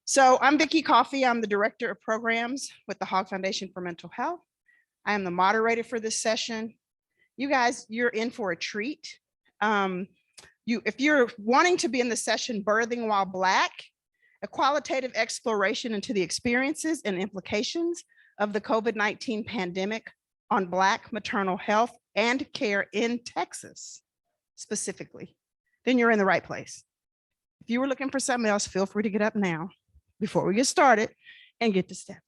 So I'm Vicki Coffey. I'm the Director of Programs with the Hogg Foundation for Mental Health. I am the moderator for this session. You guys, you're in for a treat. If you're wanting to be in the session Birthing While Black, a qualitative exploration into the experiences and implications of the COVID-19 pandemic on Black maternal health and care in Texas, specifically, then you're in the right place. If you were looking for something else, feel free to get up now before we get started and get to stepping.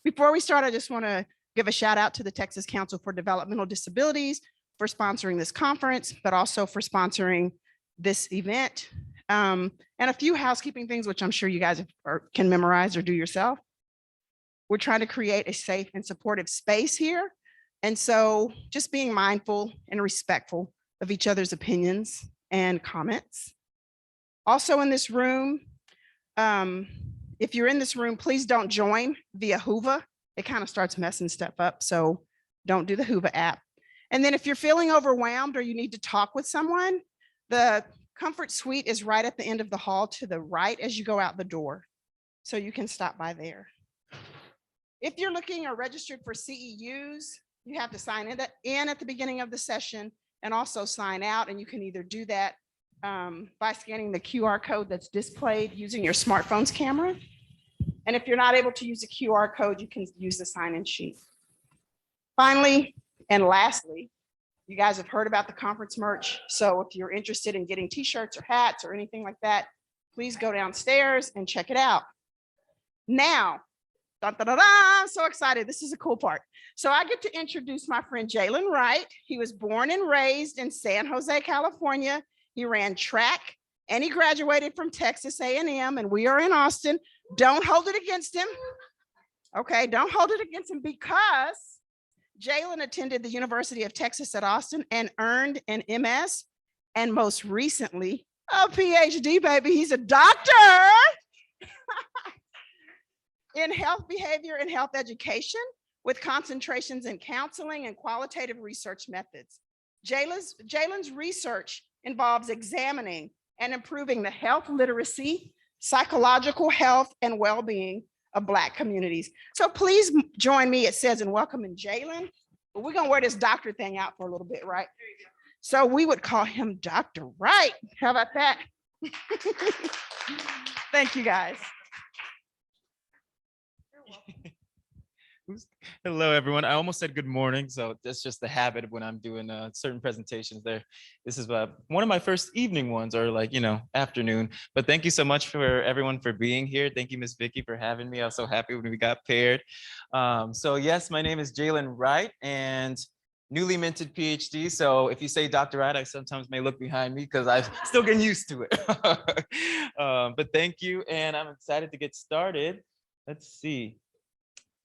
Before we start, I just want to give a shout out to the Texas Council for Developmental Disabilities for sponsoring this conference, but also for sponsoring this event. And a few housekeeping things, which I'm sure you guys can memorize or do yourself. We're trying to create a safe and supportive space here. And so just being mindful and respectful of each other's opinions and comments. Also in this room, if you're in this room, please don't join via Whova. It kind of starts messing stuff up. So don't do the Whova app. And then if you're feeling overwhelmed or you need to talk with someone, the Comfort Suite is right at the end of the hall to the right as you go out the door. So you can stop by there. If you're looking or registered for CEUs, you have to sign in at the beginning of the session and also sign out. And you can either do that by scanning the QR code that's displayed using your smartphone's camera. And if you're not able to use a QR code, you can use the sign-in sheet. Finally, and lastly, you guys have heard about the conference merch. So if you're interested in getting t-shirts or hats or anything like that, please go downstairs and check it out. Now, I'm so excited. This is a cool part. So I get to introduce my friend Jalen Wright. He was born and raised in San Jose, California. He ran track and he graduated from Texas A&M, and we are in Austin. Don't hold it against him. Okay, don't hold it against him, because Jalen attended the University of Texas at Austin and earned an MS and most recently a PhD, baby. He's a doctor in health behavior and health education with concentrations in counseling and qualitative research methods. Jalen's research involves examining and improving the health literacy, psychological health, and well-being of Black communities. So please join me, it says, in welcoming Jalen. We're gonna wear this doctor thing out for a little bit, right? So we would call him Dr. Wright. How about that? Thank you, guys. Hello, everyone. I almost said good morning, so that's just the habit of when I'm doing certain presentations there. This is one of my first evening ones, or afternoon. But thank you so much for everyone for being here. Thank you, Miss Vicki, for having me. I was so happy when we got paired. So yes, my name is Jalen Wright, and newly minted PhD. So if you say Dr. Wright, I sometimes may look behind me because I'm still getting used to it. But thank you, and I'm excited to get started. Let's see.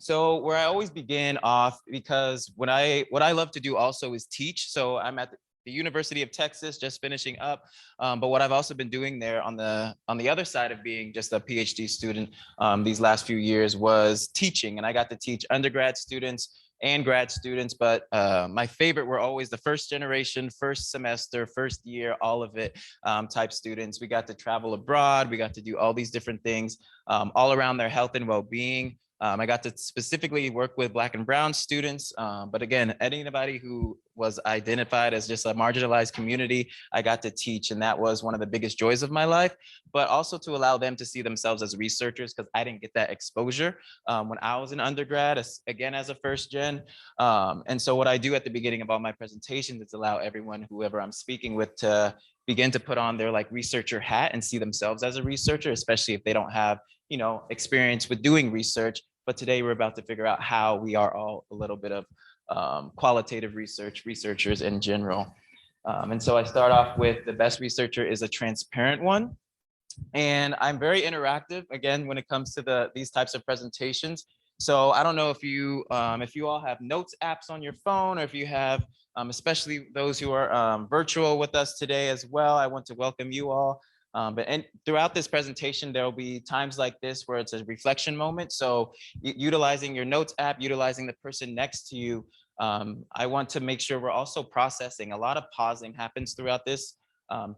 So where I always begin off, because what I love to do also is teach. So I'm at the University of Texas, just finishing up. But what I've also been doing there on the other side of being just a PhD student these last few years was teaching. And I got to teach undergrad students and grad students, but my favorite were always the first generation, first semester, first year, all of it type students. We got to travel abroad. We got to do all these different things all around their health and well-being. I got to specifically work with Black and Brown students, but again, anybody who was identified as just a marginalized community, I got to teach, and that was one of the biggest joys of my life, but also to allow them to see themselves as researchers, because I didn't get that exposure when I was an undergrad, again, as a first gen. And so what I do at the beginning of all my presentations is allow everyone, whoever I'm speaking with, to begin to put on their researcher hat and see themselves as a researcher, especially if they don't have experience with doing research. But today we're about to figure out how we are all a little bit of qualitative researchers in general. And so I start off with the best researcher is a transparent one. And I'm very interactive, again, when it comes to these types of presentations. So I don't know if you all have notes apps on your phone, or if you have, especially those who are virtual with us today as well. I want to welcome you all. But throughout this presentation, there will be times like this where it's a reflection moment. So utilizing your notes app, utilizing the person next to you, I want to make sure we're also processing. A lot of pausing happens throughout this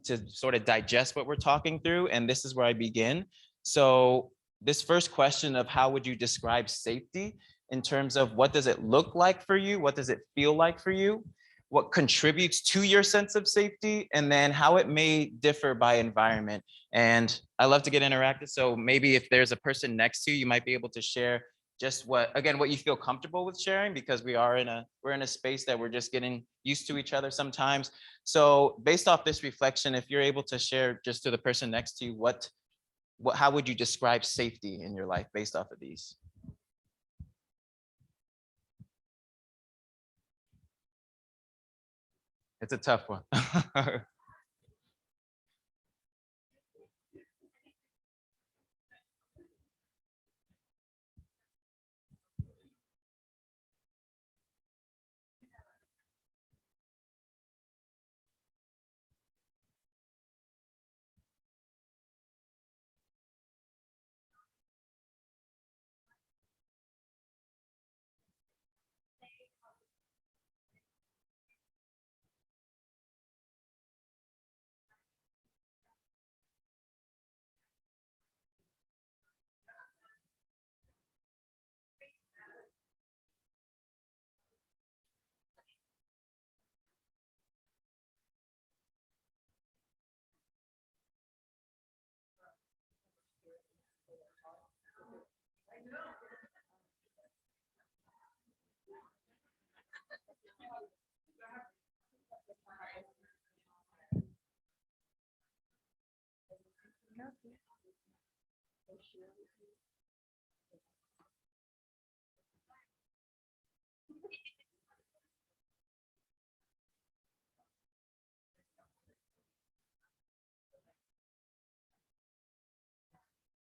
to sort of digest what we're talking through. And this is where I begin. So this first question of how would you describe safety in terms of what does it look like for you? What does it feel like for you? What contributes to your sense of safety? And then how it may differ by environment. And I love to get interactive. So maybe if there's a person next to you, you might be able to share just what you feel comfortable with sharing, because we're in a space that we're just getting used to each other sometimes. So based off this reflection, if you're able to share just to the person next to you, how would you describe safety in your life based off of these? It's a tough one.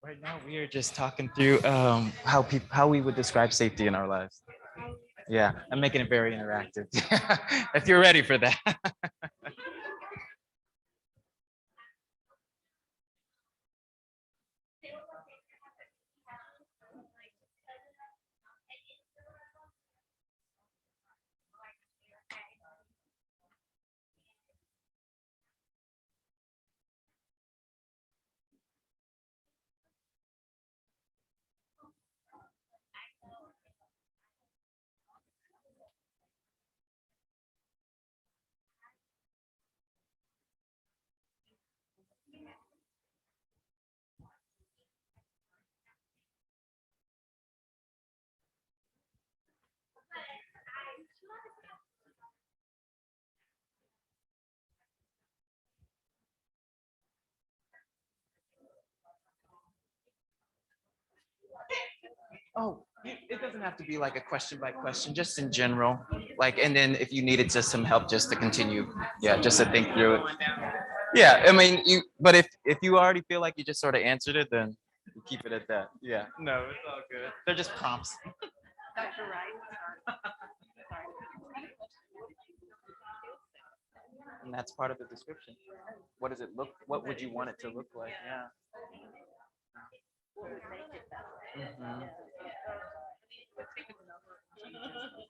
Right now, we are just talking through how we would describe safety in our lives. Yeah, I'm making it very interactive. If you're ready for that. Oh, it doesn't have to be like a question by question, just in general. Like, and then if you needed just some help just to continue, yeah, just to think through it. Yeah, I mean, but if you already feel like you just sort of answered it, then you keep it at that. Yeah, no, it's all good. They're just prompts. Dr. Wright. And that's part of the description. What does it look? What would you want it to look like? Yeah. Mhm.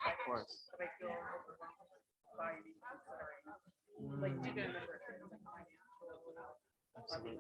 Of course. Absolutely.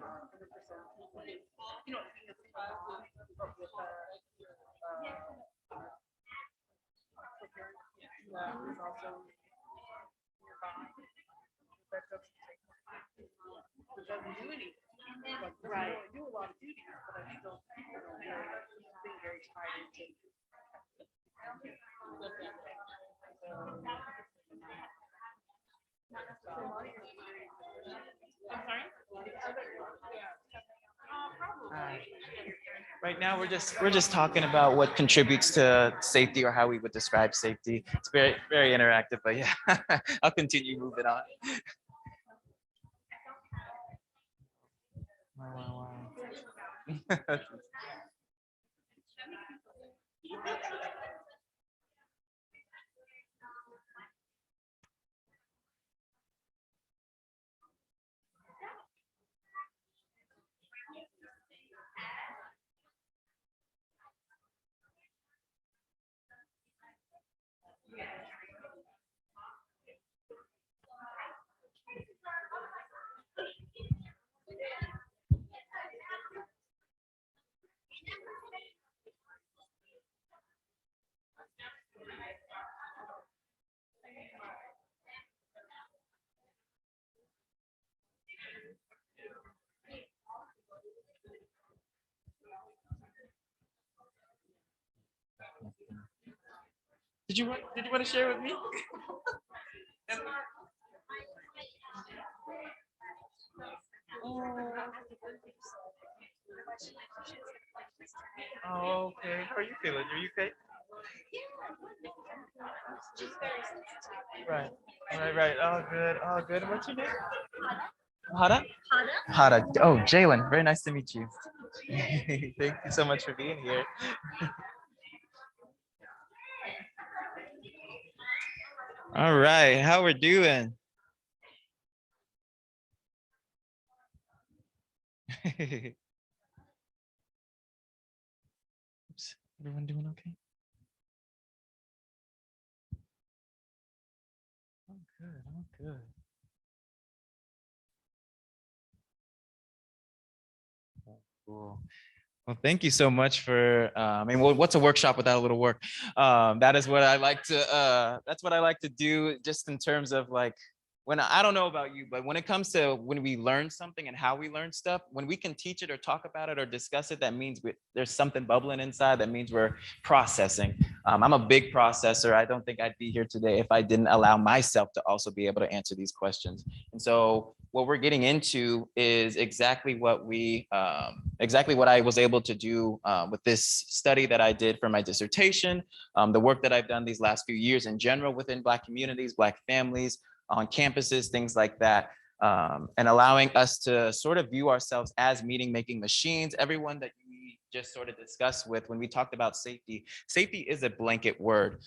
Right now, we're just talking about what contributes to safety or how we would describe safety. It's very interactive, but yeah, I'll continue moving on. Wow, wow, wow. Did you want to share with me? Oh, okay. How are you feeling? Are you okay? Right. Right. All good. All good. What's your name? Hada? Hada. Oh, Jalen. Very nice to meet you. Thank you so much for being here. All right. How we're doing? Oops. Everyone doing okay? Oh, good. Oh, good. Cool. Well, thank you so much for, I mean, what's a workshop without a little work? That is what I like to, that's what I like to do just in terms of like, when I don't know about you, but when it comes to when we learn something and how we learn stuff, when we can teach it or talk about it or discuss it, that means there's something bubbling inside. That means we're processing. I'm a big processor. I don't think I'd be here today if I didn't allow myself to also be able to answer these questions. And so what we're getting into is exactly what I was able to do with this study that I did for my dissertation, the work that I've done these last few years in general within Black communities, Black families, on campuses, things like that, and allowing us to sort of view ourselves as meaning making machines. Everyone that we just sort of discussed with when we talked about safety, safety is a blanket word.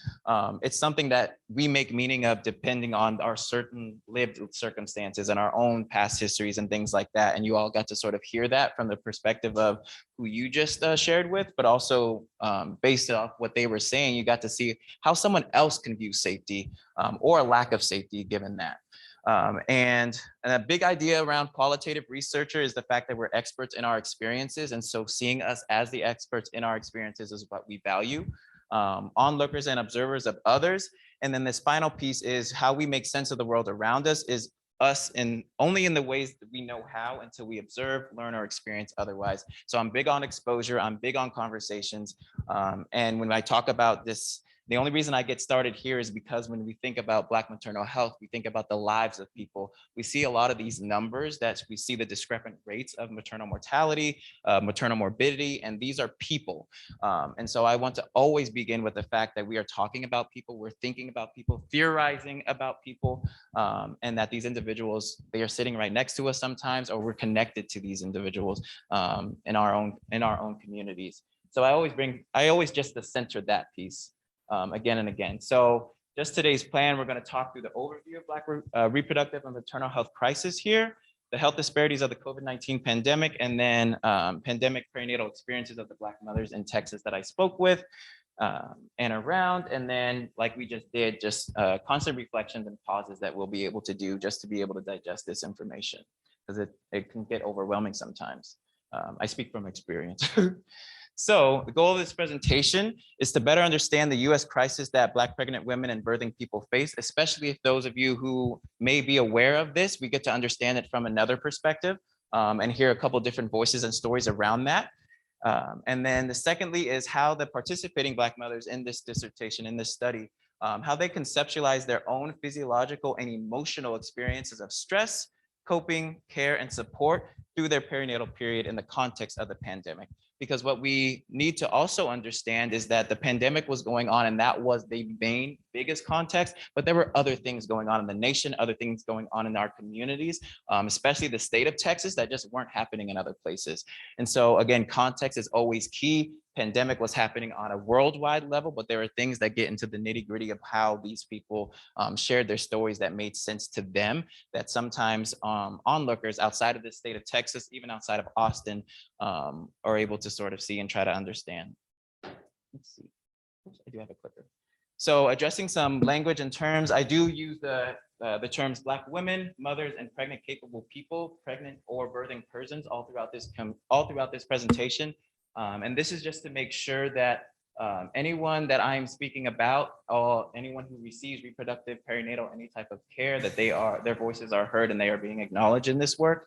It's something that we make meaning of depending on our certain lived circumstances and our own past histories and things like that. And you all got to sort of hear that from the perspective of who you just shared with, but also based off what they were saying, you got to see how someone else can view safety or a lack of safety given that. And a big idea around qualitative researcher is the fact that we're experts in our experiences. And so seeing us as the experts in our experiences is what we value. Onlookers and observers of others. And then this final piece is how we make sense of the world around us is us in only in the ways that we know how until we observe, learn, or experience otherwise. So I'm big on exposure. I'm big on conversations. And when I talk about this, the only reason I get started here is because when we think about Black maternal health, we think about the lives of people. We see a lot of these numbers that we see the discrepant rates of maternal mortality, maternal morbidity, and these are people. And so I want to always begin with the fact that we are talking about people, we're thinking about people, theorizing about people, and that these individuals, they are sitting right next to us sometimes, or we're connected to these individuals in our own communities. So I always just to center that piece. Again and again. So just today's plan, we're going to talk through the overview of Black reproductive and maternal health crisis here, the health disparities of the COVID-19 pandemic, and then pandemic perinatal experiences of the Black mothers in Texas that I spoke with and around. And then like we just did, just constant reflections and pauses that we'll be able to do just to be able to digest this information because it can get overwhelming sometimes. I speak from experience. So the goal of this presentation is to better understand the US crisis that Black pregnant women and birthing people face, especially if those of you who may be aware of this, we get to understand it from another perspective and hear a couple different voices and stories around that. And then the secondly is how the participating Black mothers in this dissertation, in this study, how they conceptualize their own physiological and emotional experiences of stress, coping, care, and support through their perinatal period in the context of the pandemic. Because what we need to also understand is that the pandemic was going on and that was the main biggest context, but there were other things going on in the nation, other things going on in our communities, especially the state of Texas that just weren't happening in other places. And so again, context is always key. Pandemic was happening on a worldwide level, but there are things that get into the nitty gritty of how these people shared their stories that made sense to them that sometimes onlookers outside of the state of Texas, even outside of Austin, are able to sort of see and try to understand. Let's see. Oops, I do have a clicker. So addressing some language and terms, I do use the terms Black women, mothers, and pregnant capable people, pregnant or birthing persons all throughout this presentation. And this is just to make sure that anyone that I'm speaking about, or anyone who receives reproductive, perinatal, any type of care, that their voices are heard and they are being acknowledged in this work.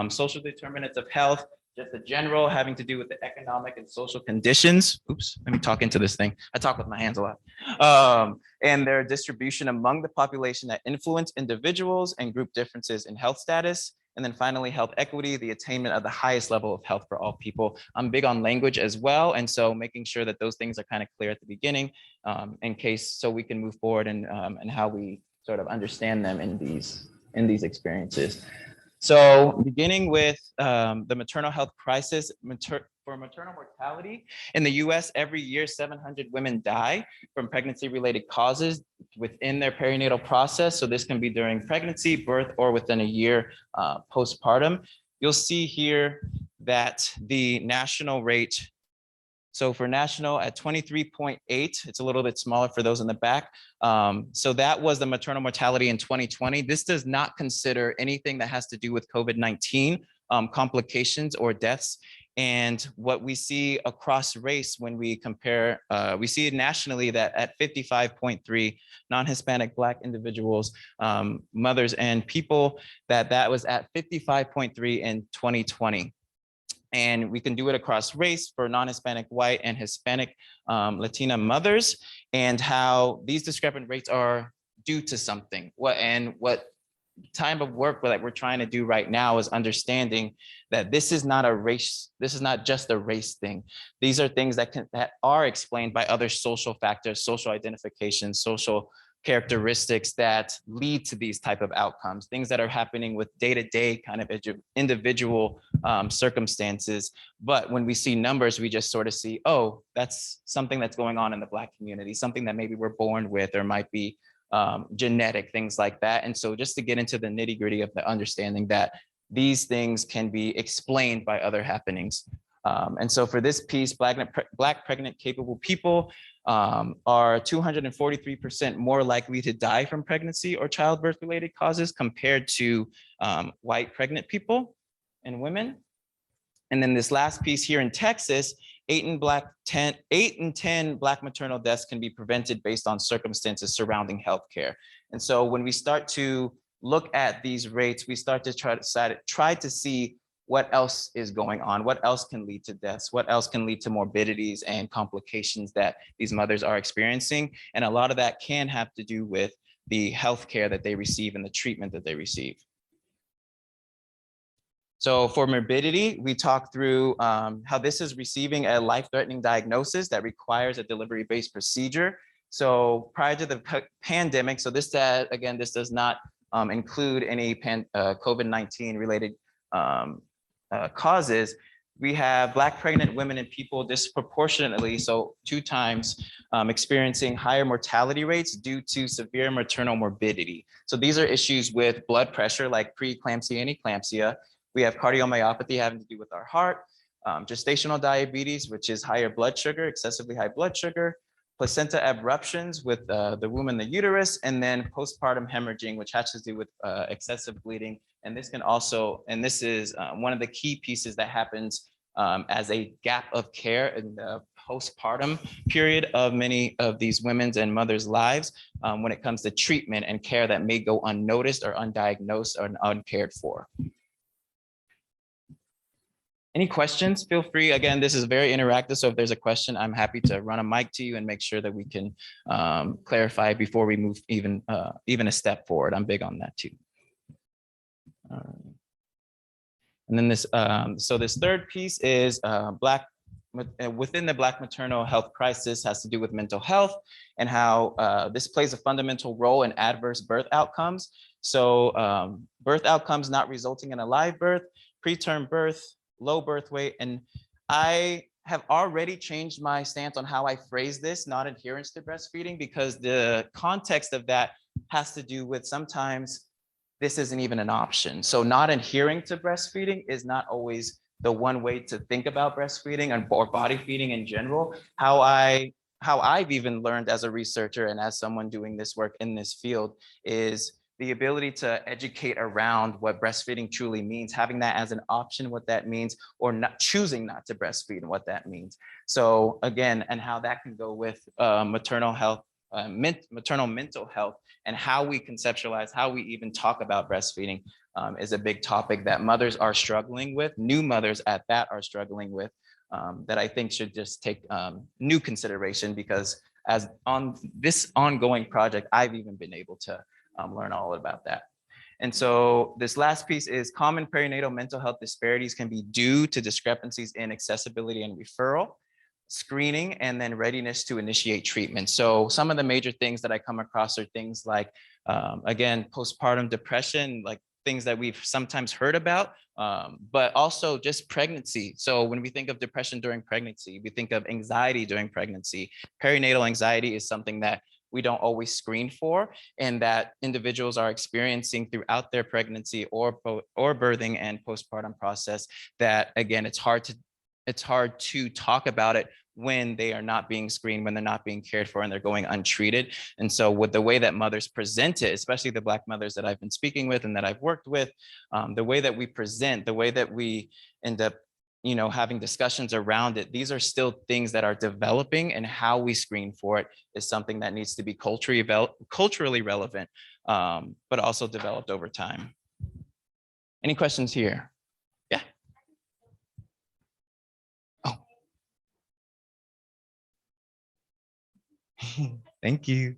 Social determinants of health, just the general having to do with the economic and social conditions. Oops, let me talk into this thing. I talk with my hands a lot. And their distribution among the population that influence individuals and group differences in health status. And then finally, health equity, the attainment of the highest level of health for all people. I'm big on language as well. And so making sure that those things are kind of clear at the beginning in case so we can move forward and how we sort of understand them in these experiences. So beginning with the maternal health crisis, for maternal mortality in the US, every year 700 women die from pregnancy-related causes within their perinatal process. So this can be during pregnancy, birth, or within a year postpartum. You'll see here that the national rate, so for national at 23.8, it's a little bit smaller for those in the back. So that was the maternal mortality in 2020. This does not consider anything that has to do with COVID-19 complications or deaths. And what we see across race when we compare, we see nationally that at 55.3 non-Hispanic Black individuals, mothers and people, that was at 55.3 in 2020. And we can do it across race for non-Hispanic, white, and Hispanic Latina mothers, and how these discrepant rates are due to something. What time of work that we're trying to do right now is understanding that this is not a race, this is not just a race thing. These are things that are explained by other social factors, social identification, social characteristics that lead to these type of outcomes, things that are happening with day-to-day kind of individual circumstances. But when we see numbers, we just sort of see, oh, that's something that's going on in the Black community, something that maybe we're born with or might be genetic, things like that. And so just to get into the nitty-gritty of the understanding that these things can be explained by other happenings. And so for this piece, Black pregnant capable people are 243% more likely to die from pregnancy or childbirth related causes compared to white pregnant people and women. And then this last piece here in Texas, 8 in 10 Black maternal deaths can be prevented based on circumstances surrounding healthcare. And so when we start to look at these rates, we start to try to see what else is going on, what else can lead to deaths, what else can lead to morbidities and complications that these mothers are experiencing. And a lot of that can have to do with the healthcare that they receive and the treatment that they receive. So for morbidity, we talked through how this is receiving a life-threatening diagnosis that requires a delivery-based procedure. So prior to the pandemic, so this, again, this does not include any COVID-19 related causes. We have Black pregnant women and people disproportionately, so 2 times, experiencing higher mortality rates due to severe maternal morbidity. So these are issues with blood pressure like preeclampsia and eclampsia. We have cardiomyopathy having to do with our heart, gestational diabetes, which is higher blood sugar, excessively high blood sugar, placenta abruptions with the womb and the uterus, and then postpartum hemorrhaging, which has to do with excessive bleeding. And this can also, and this is one of the key pieces that happens as a gap of care in the postpartum period of many of these women's and mothers' lives when it comes to treatment and care that may go unnoticed or undiagnosed or uncared for. Any questions? Feel free. Again, this is very interactive. So if there's a question, I'm happy to run a mic to you and make sure that we can clarify before we move even a step forward. I'm big on that too. And then this, so this third piece is within the Black maternal health crisis has to do with mental health and how this plays a fundamental role in adverse birth outcomes. So birth outcomes not resulting in a live birth, preterm birth, low birth weight. And I have already changed my stance on how I phrase this, not adherence to breastfeeding, because the context of that has to do with sometimes this isn't even an option. So not adhering to breastfeeding is not always the one way to think about breastfeeding or body feeding in general. How I've even learned as a researcher and as someone doing this work in this field is the ability to educate around what breastfeeding truly means, having that as an option, what that means, or not choosing not to breastfeed and what that means. So again, and how that can go with maternal health, maternal mental health, and how we conceptualize, how we even talk about breastfeeding is a big topic that mothers are struggling with, new mothers at that are struggling with, that I think should just take new consideration, because as on this ongoing project, I've even been able to learn all about that. And so this last piece is common perinatal mental health disparities can be due to discrepancies in accessibility and referral, screening, and then readiness to initiate treatment. So some of the major things that I come across are things like, again, postpartum depression, like things that we've sometimes heard about, but also just pregnancy. So when we think of depression during pregnancy, we think of anxiety during pregnancy. Perinatal anxiety is something that we don't always screen for, and that individuals are experiencing throughout their pregnancy or birthing and postpartum process, that again, it's hard to talk about it when they are not being screened, when they're not being cared for, and they're going untreated. And so with the way that mothers present it, especially the Black mothers that I've been speaking with and that I've worked with, the way that we present, the way that we end up having discussions around it, these are still things that are developing, and how we screen for it is something that needs to be culturally relevant, but also developed over time. Any questions here? Yeah. Oh. Thank you.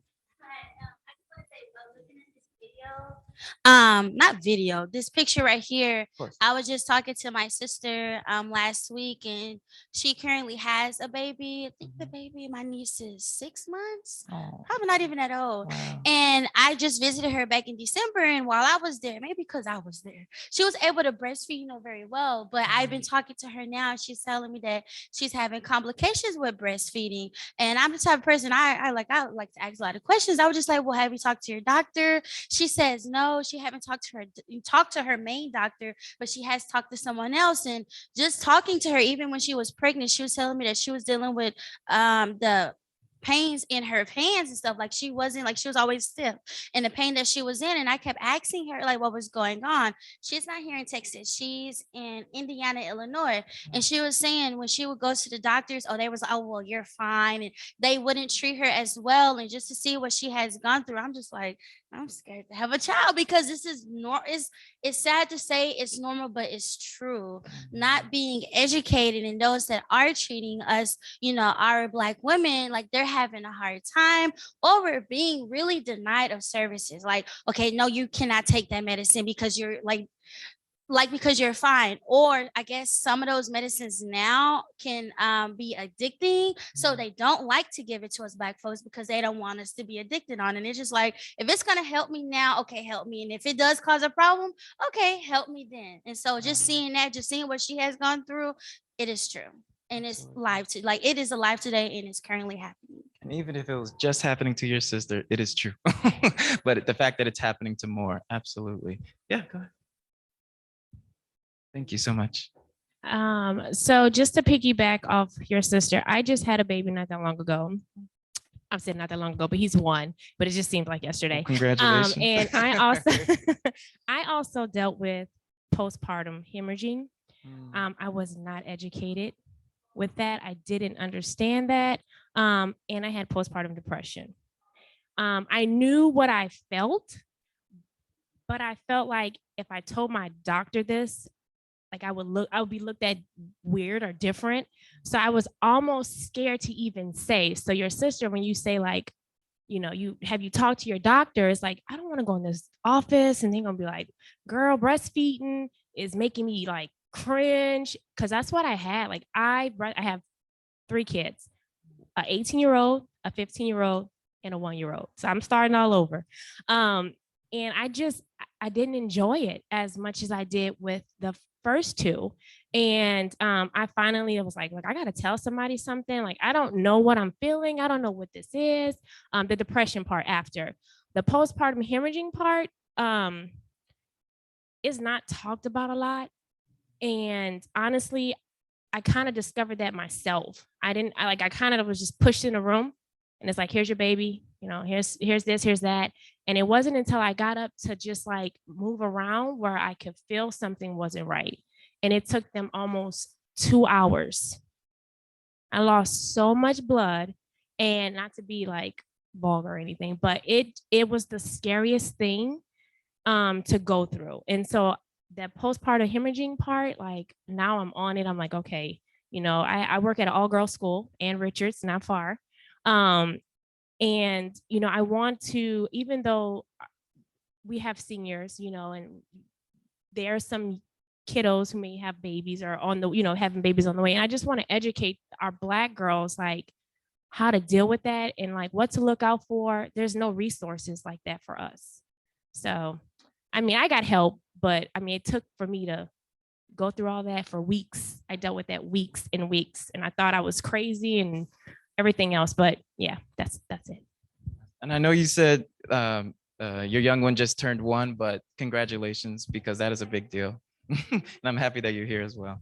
Not video, this picture right here. Of course. I was just talking to my sister last week, and she currently has a baby. I think the baby, my niece, is 6 months. Oh, Probably not even that old. wow. And I just visited her back in December, and while I was there, maybe because I was there, she was able to breastfeed very well. But I've been talking to her now, and she's telling me that she's having complications with breastfeeding. And I'm the type of person I like to ask a lot of questions. I was just like, well, have you talked to your doctor? She says no, she haven't talked to her main doctor, but she has talked to someone else. And just talking to her, even when she was pregnant, she was telling me that she was dealing with the pains in her hands and stuff. Like she was always stiff, and the pain that she was in. And I kept asking her like what was going on. She's not here in Texas, she's in Indiana, Illinois. And she was saying when she would go to the doctors, they was, oh well, you're fine, and they wouldn't treat her as well. And just to see what she has gone through, I'm just like, I'm scared to have a child, because this is it's sad to say it's normal, but it's true. Not being educated, and those that are treating us, our Black women, like they're having a hard time, or we're being really denied of services. Like, okay, no, you cannot take that medicine because you're because you're fine. Or I guess some of those medicines now can be addicting, so they don't like to give it to us Black folks because they don't want us to be addicted on it. And it's just like, if it's going to help me now, okay, help me. And if it does cause a problem, okay, help me then. And so just seeing what she has gone through, it is true. And it's live it is alive today, and it's currently happening. And even if it was just happening to your sister, it is true. But the fact that it's happening to more, absolutely. Yeah, go ahead. Thank you so much. So just to piggyback off your sister, I just had a baby not that long ago. I'm saying not that long ago, but he's 1, but it just seemed like yesterday. Well, congratulations. And I also dealt with postpartum hemorrhaging. I was not educated with that. I didn't understand that. And I had postpartum depression. I knew what I felt, but I felt like if I told my doctor this, like I would be looked at weird or different. So I was almost scared to even say. So your sister, when you say like, you talked to your doctor, it's like, I don't want to go in this office and they're gonna be like, girl, breastfeeding is making me like cringe. Cause that's what I had. Like I have 3 kids, an 18-year-old, a 15-year-old, and a 1-year-old. So I'm starting all over. And I didn't enjoy it as much as I did with the first 2. And I finally was like, I gotta tell somebody something. Like, I don't know what I'm feeling. I don't know what this is. The depression part after. The postpartum hemorrhaging part is not talked about a lot. And honestly, I kind of discovered that myself. I kind of was just pushed in a room, and it's like, here's your baby, here's this, here's that. And it wasn't until I got up to just like move around where I could feel something wasn't right. And it took them almost 2 hours. I lost so much blood, and not to be like vulgar or anything, but it was the scariest thing to go through. And so that postpartum hemorrhaging part, like now I'm on it. I'm like, okay, you know, I work at an all-girls school, Ann Richards, not far. And, you know, I want to, even though we have seniors, you know, and there are some kiddos who may have babies or on the, you know, having babies on the way. And I just want to educate our Black girls, like how to deal with that and like what to look out for. There's no resources like that for us. So, I mean, I got help, but I mean, it took for me to go through all that for weeks. I dealt with that weeks and weeks, and I thought I was crazy and everything else. But yeah, that's it. And I know you said your young one just turned 1, but congratulations, because that is a big deal. And I'm happy that you're here as well.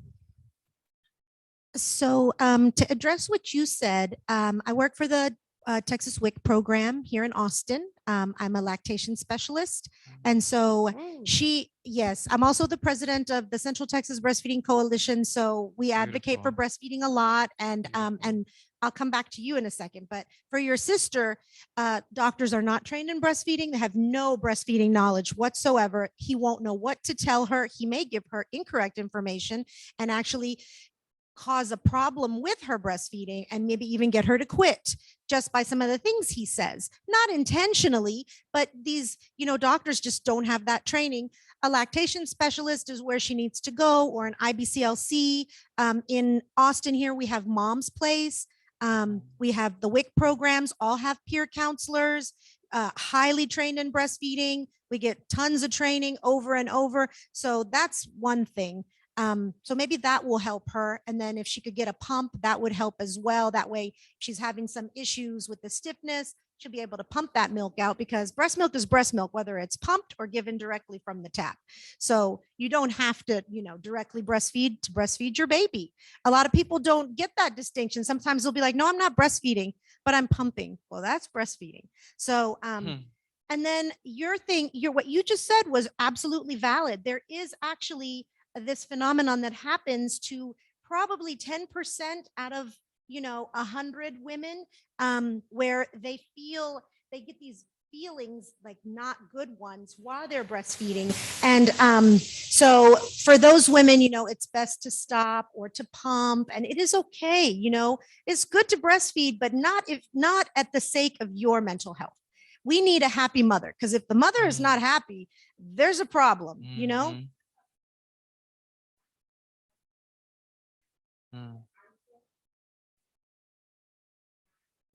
So to address what you said, I work for the Texas WIC program here in Austin. I'm a lactation specialist. And so yes, I'm also the president of the Central Texas Breastfeeding Coalition. So we advocate for breastfeeding a lot. And I'll come back to you in a second. But for your sister, doctors are not trained in breastfeeding. They have no breastfeeding knowledge whatsoever. He won't know what to tell her. He may give her incorrect information and actually cause a problem with her breastfeeding and maybe even get her to quit just by some of the things he says, not intentionally, but these, you know, doctors just don't have that training. A lactation specialist is where she needs to go, or an IBCLC. In Austin here, we have Mom's Place. We have the WIC programs, all have peer counselors, highly trained in breastfeeding. We get tons of training over and over. So that's one thing. So maybe that will help her. And then if she could get a pump, that would help as well. That way, if she's having some issues with the stiffness, she'll be able to pump that milk out, because breast milk is breast milk, whether it's pumped or given directly from the tap. So you don't have to, you know, directly breastfeed to breastfeed your baby. A lot of people don't get that distinction. Sometimes they'll be like, no, I'm not breastfeeding, but I'm pumping. Well, that's breastfeeding. So, and then what you just said was absolutely valid. There is actually this phenomenon that happens to probably 10% out of, you know, 100 women, where they get these feelings, like not good ones, while they're breastfeeding. And so for those women, you know, it's best to stop or to pump, and it is okay. You know, it's good to breastfeed, but not at the sake of your mental health. We need a happy mother, because if the mother is not happy, there's a problem, you know?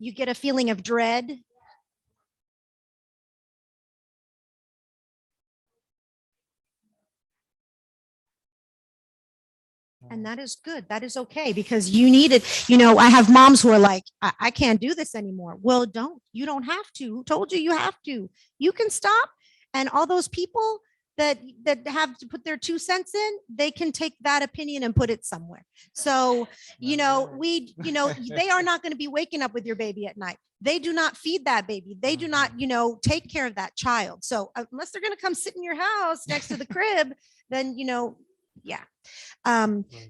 You get a feeling of dread. And that is good. That is okay, because you need it. You know, I have moms who are like, I can't do this anymore. Well, you don't have to. Who told you you have to? You can stop. And all those people that have to put their 2 cents in, they can take that opinion and put it somewhere. So, you know, they are not going to be waking up with your baby at night. They do not feed that baby. They do not, you know, take care of that child. So unless they're going to come sit in your house next to the crib, then, you know, yeah.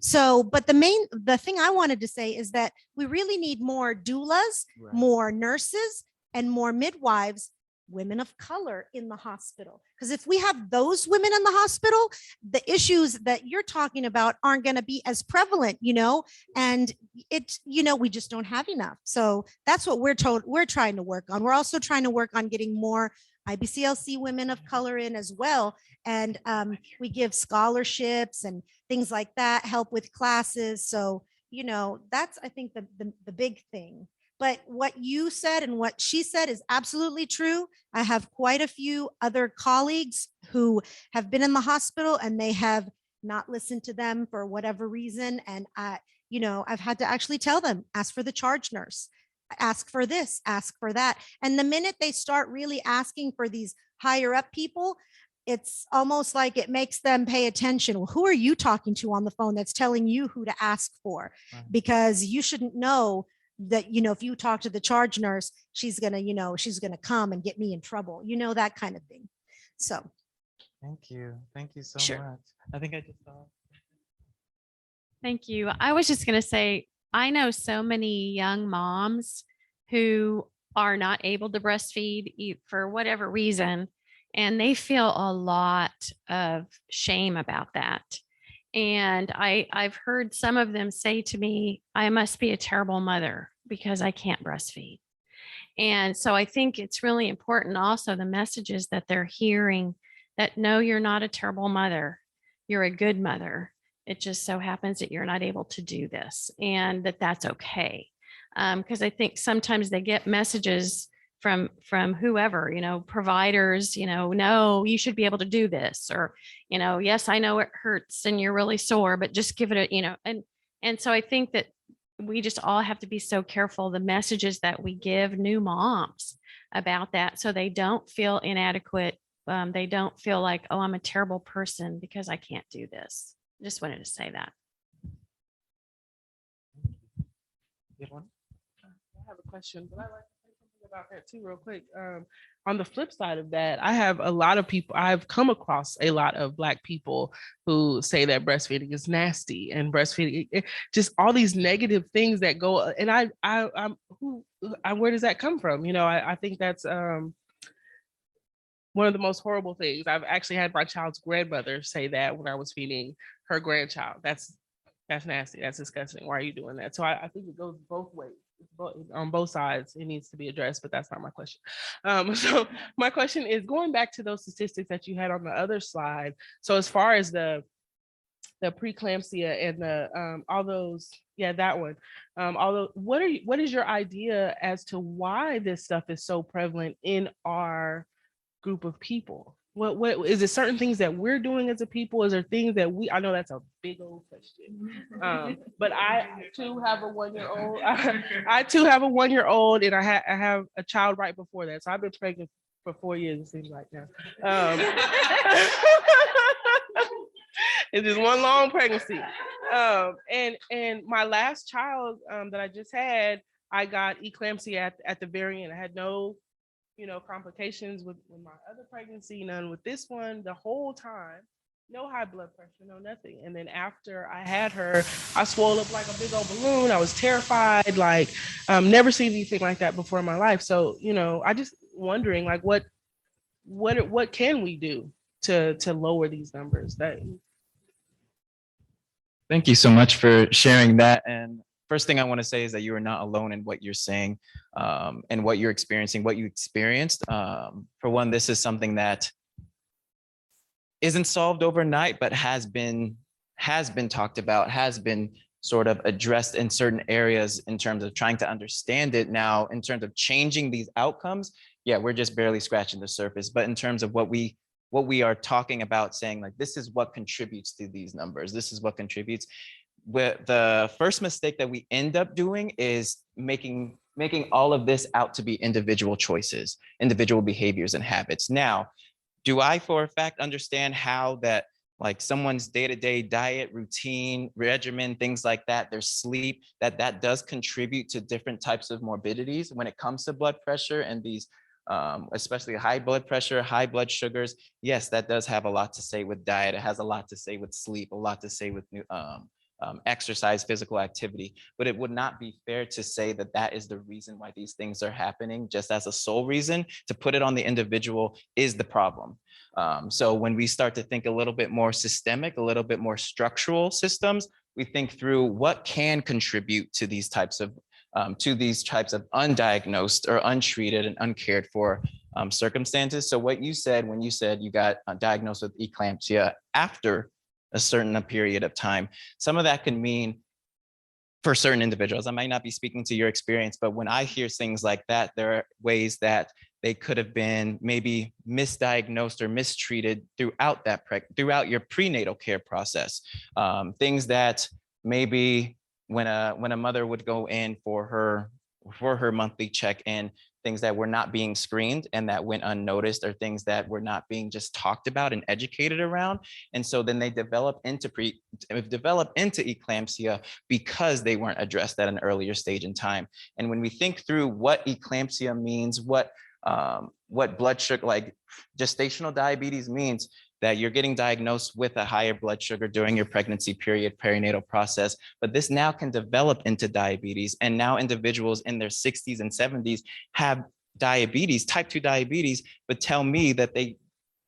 So, but the thing I wanted to say is that we really need more doulas, more nurses, and more midwives, women of color in the hospital. Because if we have those women in the hospital, the issues that you're talking about aren't going to be as prevalent, you know, and it's, you know, we just don't have enough. So that's what we're trying to work on. We're also trying to work on getting more IBCLC women of color in as well. And we give scholarships and things like that, help with classes. So, you know, that's, I think, the big thing. But what you said and what she said is absolutely true. I have quite a few other colleagues who have been in the hospital and they have not listened to them for whatever reason. And you know, I've had to actually tell them, ask for the charge nurse, ask for this, ask for that. And the minute they start really asking for these higher up people, it's almost like it makes them pay attention. Well, who are you talking to on the phone that's telling you who to ask for? Because you shouldn't know that, you know, if you talk to the charge nurse, she's gonna, you know, she's gonna come and get me in trouble, you know, that kind of thing. So Thank you so Sure. much. I think I just saw. Thank you. I was just going to say, I know so many young moms who are not able to breastfeed for whatever reason. and they feel a lot of shame about that. And I've heard some of them say to me, I must be a terrible mother because I can't breastfeed. And so I think it's really important also the messages that they're hearing that no, you're not a terrible mother. You're a good mother. It just so happens that you're not able to do this and that that's okay. Because I think sometimes they get messages from whoever, providers, no, you should be able to do this, or, yes, I know it hurts and you're really sore, but just give it and so I think that we just all have to be so careful the messages that we give new moms about that, so they don't feel inadequate. They don't feel like, oh, I'm a terrible person because I can't do this. Just wanted to say that. You have one? I have a question, but I'd like to say something about that too, real quick. On the flip side of that, I have a lot of people, I've come across a lot of Black people who say that breastfeeding is nasty and breastfeeding, just all these negative things that go. And where does that come from? I think that's one of the most horrible things. I've actually had my child's grandmother say that when I was feeding her grandchild. That's nasty. That's disgusting. Why are you doing that? So I think it goes both ways. On both sides, it needs to be addressed, but that's not my question. So my question is going back to those statistics that you had on the other slide. So as far as the preeclampsia and the all those, that one. Although, what is your idea as to why this stuff is so prevalent in our group of people? What is it? Certain things that we're doing as a people? Is there things that I know that's a big old question, but I too have a 1-year-old. I too have a 1-year-old, and I have a child right before that. So I've been pregnant for 4 years. It seems like now. It's just one long pregnancy. And my last child that I just had, I got eclampsia at the very end. I had no complications with my other pregnancy, none with this one, the whole time, no high blood pressure, no nothing. And then after I had her, I swelled up like a big old balloon. I was terrified, like never seen anything like that before in my life. So, I just wondering, like, what can we do to lower these numbers? Thank you so much for sharing that. And first thing I want to say is that you are not alone in what you're saying and what you're experiencing, what you experienced. For one, this is something that isn't solved overnight, but has been talked about, has been sort of addressed in certain areas in terms of trying to understand it. Now, in terms of changing these outcomes, we're just barely scratching the surface. But in terms of what we are talking about, saying like, this is what contributes to these numbers, this is what contributes. The first mistake that we end up doing is making all of this out to be individual choices, individual behaviors and habits. Now, do I for a fact understand how that, like, someone's day-to-day diet, routine, regimen, things like that, their sleep, that does contribute to different types of morbidities when it comes to blood pressure and these especially high blood pressure, high blood sugars? Yes, that does have a lot to say with diet. It has a lot to say with sleep, a lot to say with exercise, physical activity, but it would not be fair to say that that is the reason why these things are happening, just as a sole reason. To put it on the individual is the problem. So when we start to think a little bit more systemic, a little bit more structural systems, we think through what can contribute to these types of undiagnosed or untreated and uncared for circumstances. So what you said when you said you got diagnosed with eclampsia after a certain period of time, some of that can mean for certain individuals, I might not be speaking to your experience, but when I hear things like that, there are ways that they could have been maybe misdiagnosed or mistreated throughout your prenatal care process. Things that maybe when a mother would go in for her monthly check-in, things that were not being screened and that went unnoticed, or things that were not being just talked about and educated around. And so then they develop into eclampsia because they weren't addressed at an earlier stage in time. And when we think through what eclampsia means, what blood sugar, like gestational diabetes means, that you're getting diagnosed with a higher blood sugar during your pregnancy period, perinatal process, but this now can develop into diabetes. And now individuals in their 60s and 70s have diabetes, type 2 diabetes, but tell me that they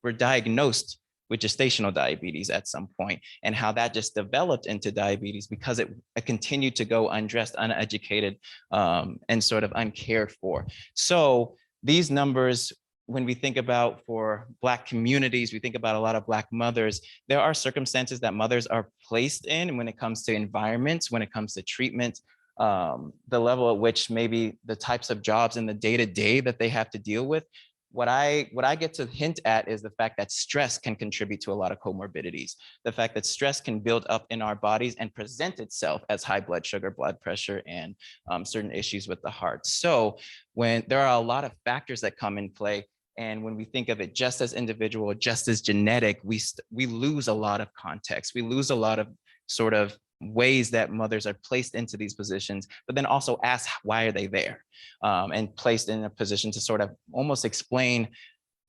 were diagnosed with gestational diabetes at some point, and how that just developed into diabetes because it continued to go undressed, uneducated, and sort of uncared for. So these numbers, when we think about for Black communities, we think about a lot of Black mothers, there are circumstances that mothers are placed in when it comes to environments, when it comes to treatment, the level at which maybe the types of jobs in the day-to-day that they have to deal with. What I get to hint at is the fact that stress can contribute to a lot of comorbidities. The fact that stress can build up in our bodies and present itself as high blood sugar, blood pressure, and certain issues with the heart. So when there are a lot of factors that come in play, and when we think of it just as individual, just as genetic, we lose a lot of context. We lose a lot of sort of ways that mothers are placed into these positions, but then also ask, why are they there? And placed in a position to sort of almost explain,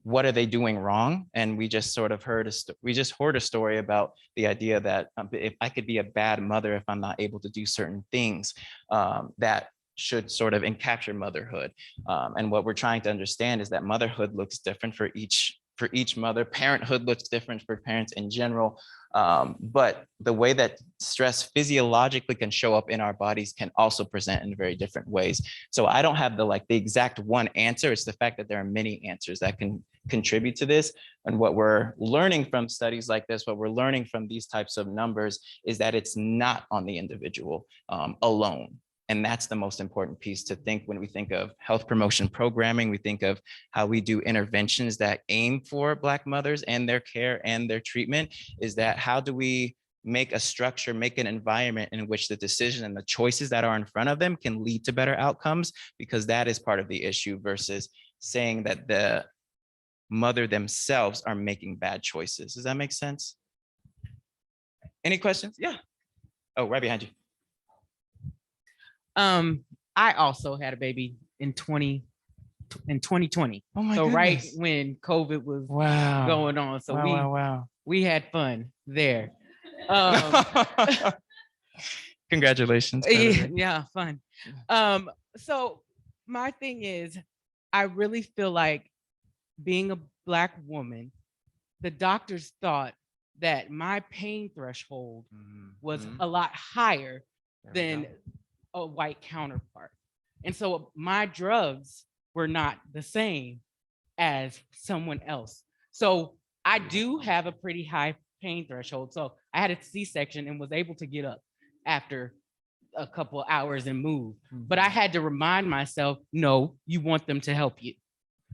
what are they doing wrong? And we just sort of heard a story about the idea that if I could be a bad mother if I'm not able to do certain things, that should sort of encapture motherhood. And what we're trying to understand is that motherhood looks different for each mother. Parenthood looks different for parents in general. But the way that stress physiologically can show up in our bodies can also present in very different ways. So I don't have the exact one answer. It's the fact that there are many answers that can contribute to this. And what we're learning from studies like this, what we're learning from these types of numbers, is that it's not on the individual alone. And that's the most important piece to think when we think of health promotion programming. We think of how we do interventions that aim for Black mothers and their care and their treatment, is that how do we make a structure, make an environment in which the decision and the choices that are in front of them can lead to better outcomes, because that is part of the issue versus saying that the mother themselves are making bad choices. Does that make sense? Any questions? Yeah. Oh, right behind you. I also had a baby in 2020. Oh my So goodness. right when COVID was Wow. going on. So Wow. we had fun there. Congratulations. Yeah, fun. So my thing is, I really feel like being a Black woman, the doctors thought that my pain threshold was a lot higher than a white counterpart. And so my drugs were not the same as someone else. So I do have a pretty high pain threshold. So I had a C-section and was able to get up after a couple of hours and move. But I had to remind myself, no, you want them to help you.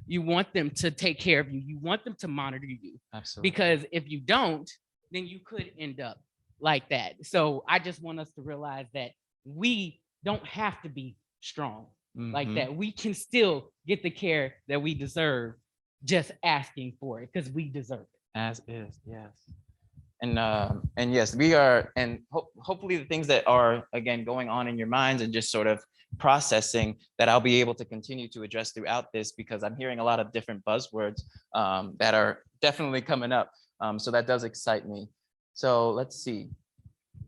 You want them to take care of you. You want them to monitor you. Absolutely. Because if you don't, then you could end up like that. So I just want us to realize that we don't have to be strong like that. We can still get the care that we deserve, just asking for it, because we deserve it. As is, yes. And yes, we are, and hopefully the things that are, again, going on in your minds and just sort of processing, that I'll be able to continue to address throughout this, because I'm hearing a lot of different buzzwords that are definitely coming up. So that does excite me. So let's see.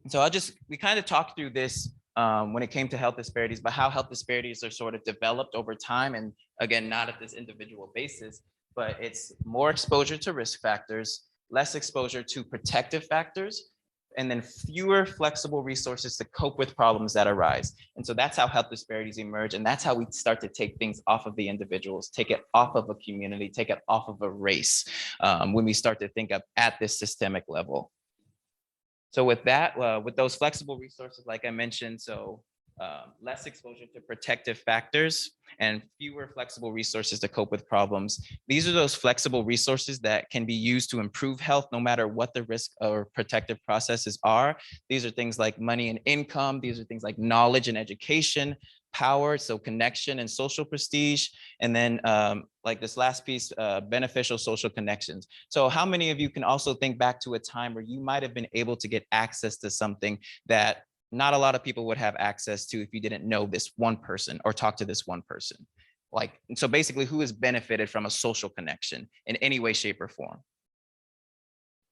So we kind of talked through this when it came to health disparities, but how health disparities are sort of developed over time. And again, not at this individual basis, but it's more exposure to risk factors, less exposure to protective factors, and then fewer flexible resources to cope with problems that arise. And so that's how health disparities emerge. And that's how we start to take things off of the individuals, take it off of a community, take it off of a race, when we start to think of at this systemic level. So with that, with those flexible resources, like I mentioned, so less exposure to protective factors and fewer flexible resources to cope with problems. These are those flexible resources that can be used to improve health, no matter what the risk or protective processes are. These are things like money and income. These are things like knowledge and education, power, so connection and social prestige. And then like this last piece, beneficial social connections. So how many of you can also think back to a time where you might have been able to get access to something that not a lot of people would have access to if you didn't know this one person or talk to this one person? Like, so basically, who has benefited from a social connection in any way, shape, or form?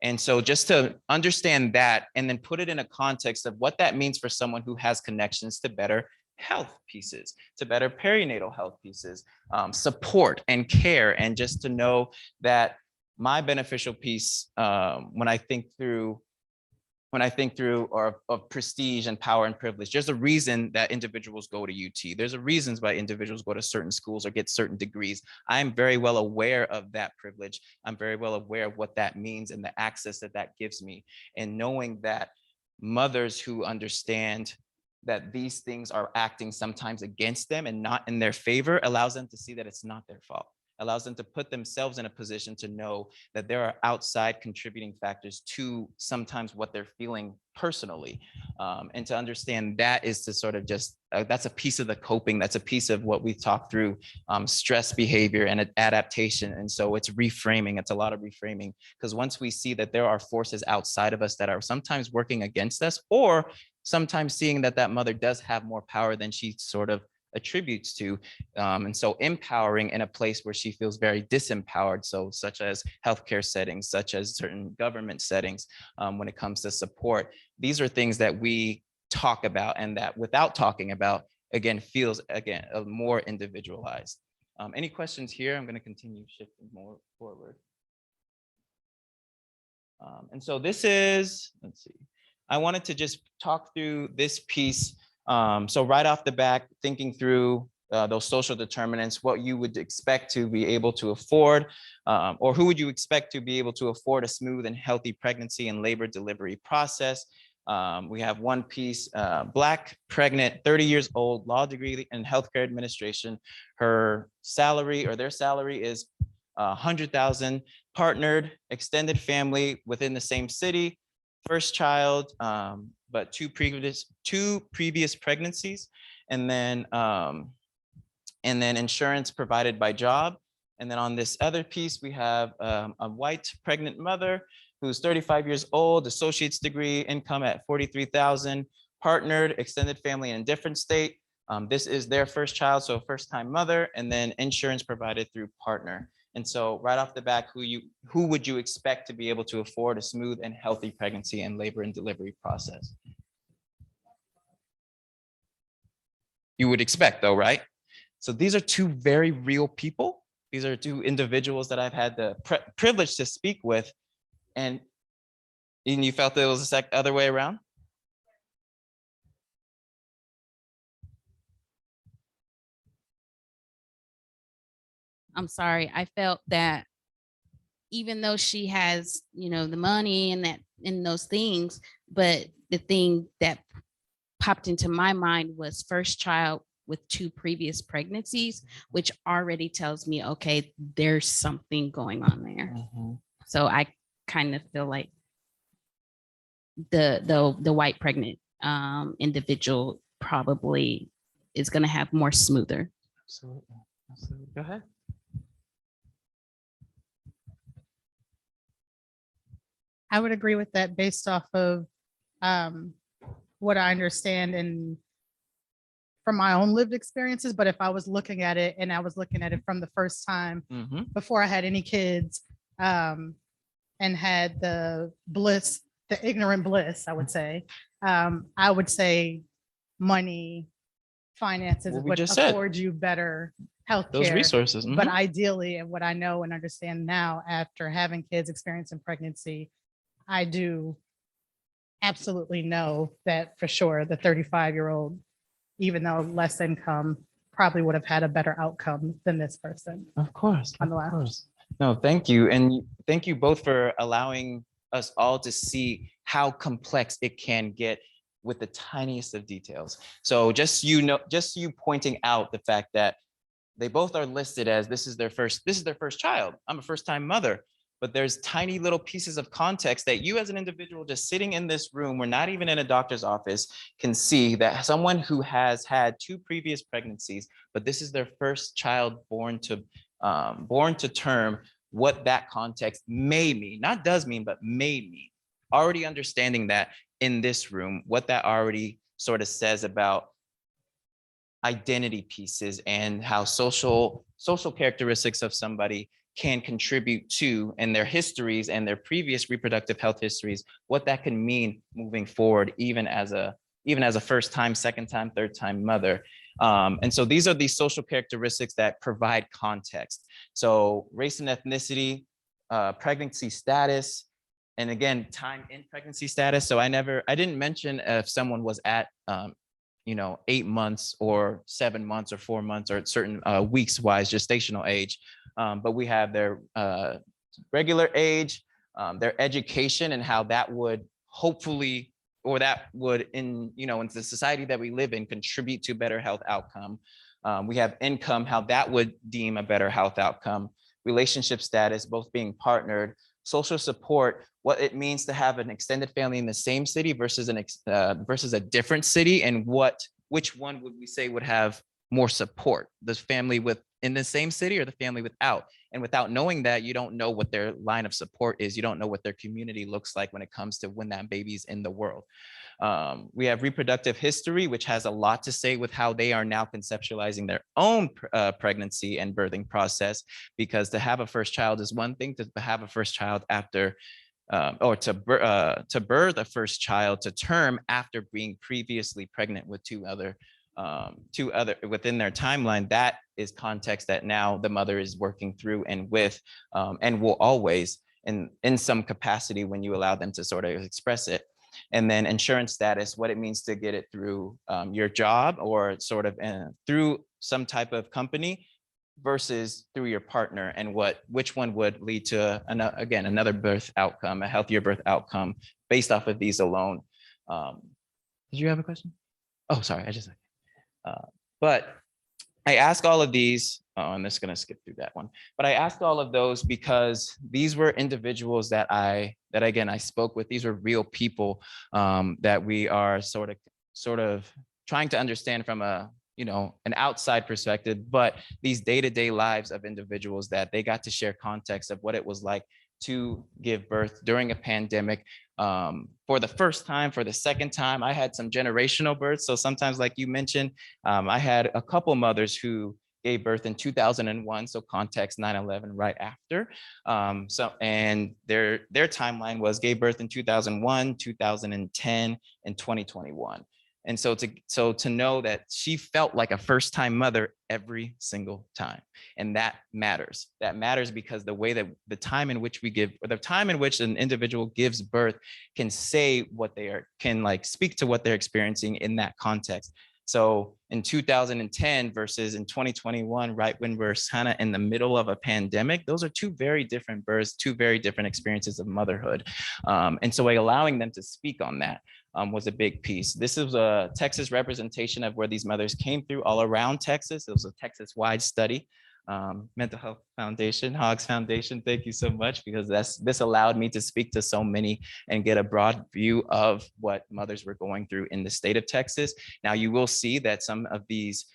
And so just to understand that and then put it in a context of what that means for someone who has connections to better health pieces, to better perinatal health pieces, support and care, and just to know that my beneficial piece, when I think through or of prestige and power and privilege, there's a reason that individuals go to UT. There's a reasons why individuals go to certain schools or get certain degrees. I'm very well aware of that privilege. I'm very well aware of what that means and the access that that gives me. And knowing that mothers who understand that these things are acting sometimes against them and not in their favor allows them to see that it's not their fault, allows them to put themselves in a position to know that there are outside contributing factors to sometimes what they're feeling personally. And to understand that is to sort of just, that's a piece of the coping, that's a piece of what we've talked through, stress behavior and adaptation. And so it's reframing, it's a lot of reframing, because once we see that there are forces outside of us that are sometimes working against us, or sometimes seeing that that mother does have more power than she sort of attributes to. And so empowering in a place where she feels very disempowered. So such as healthcare settings, such as certain government settings, when it comes to support, these are things that we talk about and that without talking about, again, feels again, more individualized. Any questions here? I'm going to continue shifting more forward. And so this is, let's see, I wanted to just talk through this piece. So right off the bat, thinking through those social determinants, what you would expect to be able to afford, or who would you expect to be able to afford a smooth and healthy pregnancy and labor delivery process. We have one piece, Black, pregnant, 30 years old, law degree in healthcare administration. Her salary or their salary is 100,000, partnered, extended family within the same city, first child, but two previous pregnancies, and then insurance provided by job. And then on this other piece, we have a white pregnant mother who's 35 years old, associate's degree, income at 43,000, partnered, extended family in a different state. This is their first child, so first-time mother, and then insurance provided through partner. And so right off the bat, who would you expect to be able to afford a smooth and healthy pregnancy and labor and delivery process? You would expect though, right? So these are two very real people. These are two individuals that I've had the privilege to speak with. And you felt that it was the other way around? I'm sorry, I felt that even though she has, you know, the money and that and those things, but the thing that popped into my mind was first child with two previous pregnancies, which already tells me, okay, there's something going on there. Mm-hmm. So I kind of feel like the white pregnant individual probably is going to have more smoother. Absolutely. Absolutely. Go ahead. I would agree with that based off of what I understand and from my own lived experiences. But if I was looking at it and I was looking at it from the first time before I had any kids and had the bliss, the ignorant bliss, I would say money, finances What we would just said. afford you better health Those care. resources. But ideally, and what I know and understand now after having kids experiencing pregnancy, I do absolutely know that for sure the 35-year-old, even though less income, probably would have had a better outcome than this person. Of course. On the Of left. course. No, thank you. And thank you both for allowing us all to see how complex it can get with the tiniest of details. So just you pointing out the fact that they both are listed as this is their first child. I'm a first-time mother. But there's tiny little pieces of context that you as an individual just sitting in this room, we're not even in a doctor's office, can see that someone who has had two previous pregnancies, but this is their first child born to term, what that context may mean, not does mean, but may mean. Already understanding that in this room, what that already sort of says about identity pieces and how social characteristics of somebody can contribute to, and their histories and their previous reproductive health histories, what that can mean moving forward, even as a first time, second time, third time mother. And so these are these social characteristics that provide context. So race and ethnicity, pregnancy status, and again, time in pregnancy status. So I didn't mention if someone was at, 8 months or 7 months or 4 months or certain weeks wise gestational age. But we have their regular age, their education, and how that would hopefully, or that would in the society that we live in, contribute to better health outcome. We have income, how that would deem a better health outcome, relationship status, both being partnered, social support, what it means to have an extended family in the same city versus versus a different city, and which one would we say would have more support, the family in the same city or the family without. And without knowing that, you don't know what their line of support is. You don't know what their community looks like when it comes to when that baby's in the world. We have reproductive history, which has a lot to say with how they are now conceptualizing their own pregnancy and birthing process, because to have a first child is one thing, to have a first child after or to birth a first child to term after being previously pregnant with two other within their timeline, that is context that now the mother is working through and with, and will always in some capacity when you allow them to sort of express it. And then insurance status, what it means to get it through your job or sort of through some type of company versus through your partner, and which one would lead to another birth outcome, a healthier birth outcome based off of these alone. Did you have a question? Oh, sorry, but I ask all of these, I'm just gonna skip through that one, but I asked all of those because these were individuals that again, I spoke with. These were real people that we are sort of trying to understand from an outside perspective, but these day-to-day lives of individuals that they got to share context of what it was like to give birth during a pandemic. For the first time, for the second time, I had some generational births. So sometimes, like you mentioned, I had a couple mothers who gave birth in 2001. So context 9/11 right after. And their timeline was gave birth in 2001, 2010, and 2021. And so to know that she felt like a first time mother every single time. And that matters. That matters because the way that the time in which we give, or the time in which an individual gives birth can say what they are, can like speak to what they're experiencing in that context. So in 2010 versus in 2021, right when we're kind of in the middle of a pandemic, those are two very different births, two very different experiences of motherhood. And so allowing them to speak on that was a big piece. This is a Texas representation of where these mothers came through all around Texas. It was a Texas-wide study. Mental Health Foundation, Hogs Foundation, thank you so much, because this allowed me to speak to so many and get a broad view of what mothers were going through in the state of Texas. Now you will see that some of these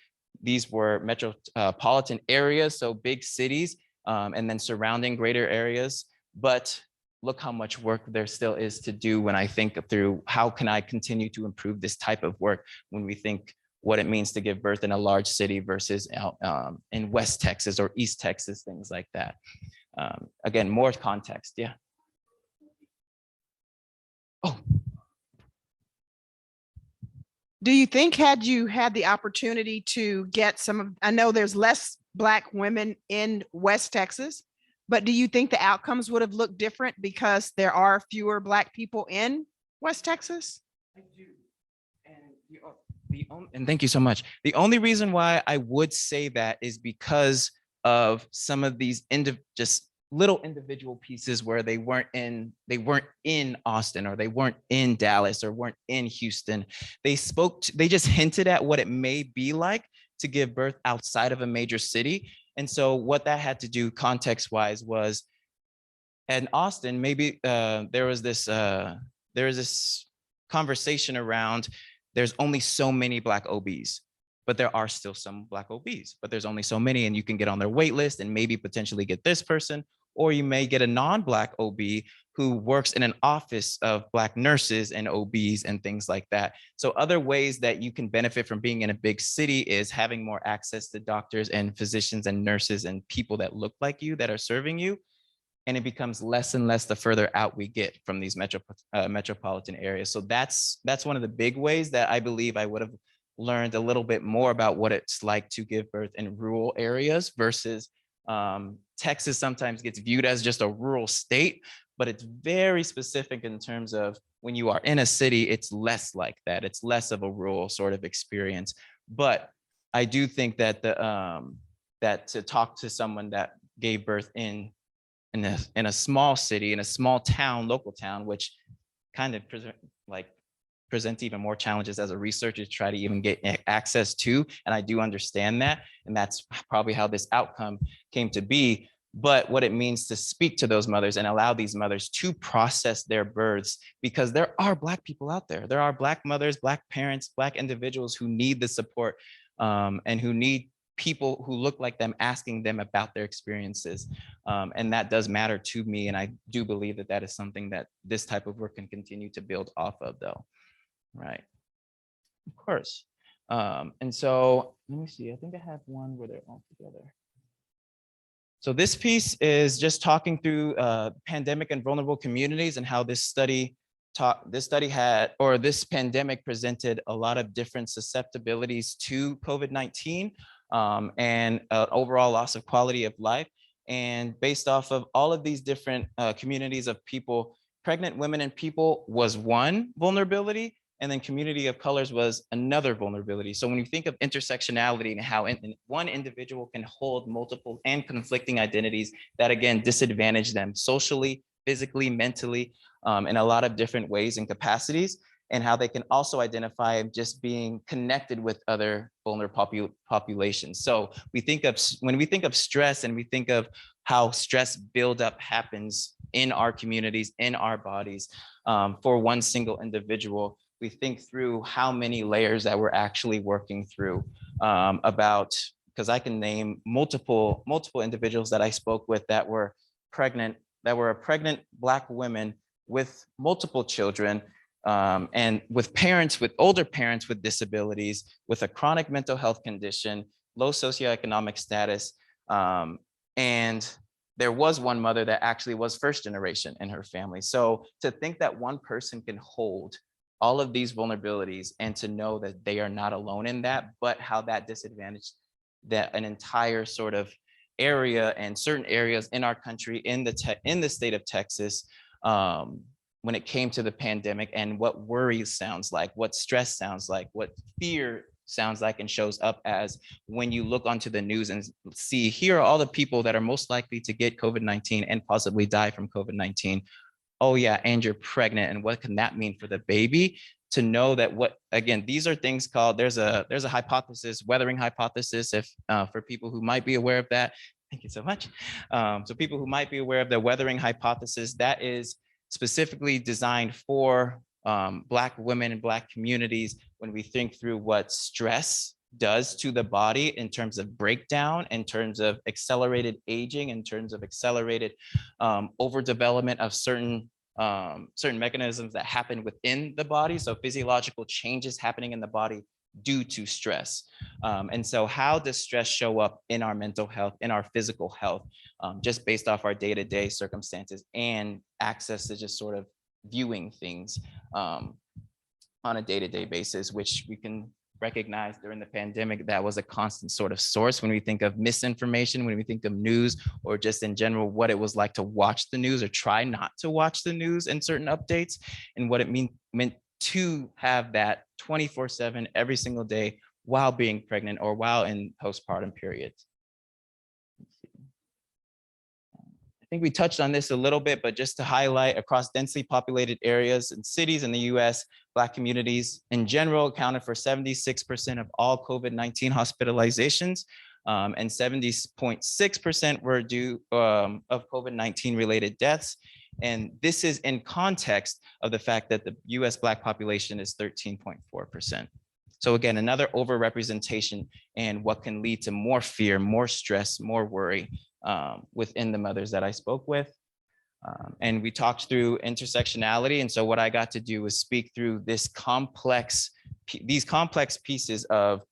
were metropolitan areas, so big cities, and then surrounding greater areas. But look how much work there still is to do when I think through how can I continue to improve this type of work when we think what it means to give birth in a large city versus in West Texas or East Texas, things like that. Again, more context, yeah. Oh. Do you think had you had the opportunity to get I know there's less Black women in West Texas, but do you think the outcomes would have looked different because there are fewer Black people in West Texas? I do. And thank you so much. The only reason why I would say that is because of some of these just little individual pieces where they weren't in Austin, or they weren't in Dallas, or weren't in Houston. They just hinted at what it may be like to give birth outside of a major city. And so what that had to do context wise was in Austin, maybe there was this conversation around there's only so many Black OBs, but there are still some Black OBs, but there's only so many, and you can get on their wait list and maybe potentially get this person, or you may get a non-Black OB who works in an office of Black nurses and OBs and things like that. So other ways that you can benefit from being in a big city is having more access to doctors and physicians and nurses and people that look like you that are serving you. And it becomes less and less the further out we get from these metropolitan areas. So that's one of the big ways that I believe I would have learned a little bit more about what it's like to give birth in rural areas versus Texas sometimes gets viewed as just a rural state, but it's very specific in terms of when you are in a city, it's less like that. It's less of a rural sort of experience. But I do think that that to talk to someone that gave birth in a small city, in a small town, local town, which kind of presents even more challenges as a researcher to try to even get access to. And I do understand that. And that's probably how this outcome came to be. But what it means to speak to those mothers and allow these mothers to process their births, because there are Black people out there. There are Black mothers, Black parents, Black individuals who need the support and who need people who look like them asking them about their experiences. And that does matter to me. And I do believe that that is something that this type of work can continue to build off of, though. Right. Of course. And so let me see, I think I have one where they're all together. So this piece is just talking through pandemic and vulnerable communities and how this pandemic presented a lot of different susceptibilities to COVID-19 and overall loss of quality of life. And based off of all of these different communities of people, pregnant women and people was one vulnerability, and then community of colors was another vulnerability. So when you think of intersectionality and how one individual can hold multiple and conflicting identities that again disadvantage them socially, physically, mentally, in a lot of different ways and capacities, and how they can also identify just being connected with other vulnerable populations. So when we think of stress and we think of how stress buildup happens in our communities, in our bodies, for one single individual, we think through how many layers that we're actually working through because I can name multiple individuals that I spoke with that were pregnant, pregnant Black women with multiple children, and with older parents with disabilities, with a chronic mental health condition, low socioeconomic status. And there was one mother that actually was first generation in her family. So to think that one person can hold all of these vulnerabilities and to know that they are not alone in that, but how that disadvantaged that an entire sort of area and certain areas in our country, in the state of Texas, when it came to the pandemic, and what worry sounds like, what stress sounds like, what fear sounds like and shows up as when you look onto the news and see, here are all the people that are most likely to get COVID-19 and possibly die from COVID-19. Oh yeah, and you're pregnant, and what can that mean for the baby? To know that again, these are things called, there's a hypothesis, weathering hypothesis, if for people who might be aware of that. Thank you so much. So people who might be aware of the weathering hypothesis, that is specifically designed for Black women and Black communities when we think through what stress does to the body in terms of breakdown, in terms of accelerated aging, in terms of accelerated overdevelopment of certain mechanisms that happen within the body. So physiological changes happening in the body due to stress. And so how does stress show up in our mental health, in our physical health, just based off our day-to-day circumstances and access to just sort of viewing things on a day-to-day basis, which we can recognize during the pandemic, that was a constant sort of source when we think of misinformation, when we think of news, or just in general, what it was like to watch the news or try not to watch the news and certain updates, and what it meant to have that 24/7 every single day while being pregnant or while in postpartum periods. I think we touched on this a little bit, but just to highlight, across densely populated areas and cities in the US, Black communities in general accounted for 76% of all COVID-19 hospitalizations, and 70.6% were due of COVID-19 related deaths. And this is in context of the fact that the US Black population is 13.4%. So again, another overrepresentation and what can lead to more fear, more stress, more worry within the mothers that I spoke with. And we talked through intersectionality. And so what I got to do was speak through these complex pieces of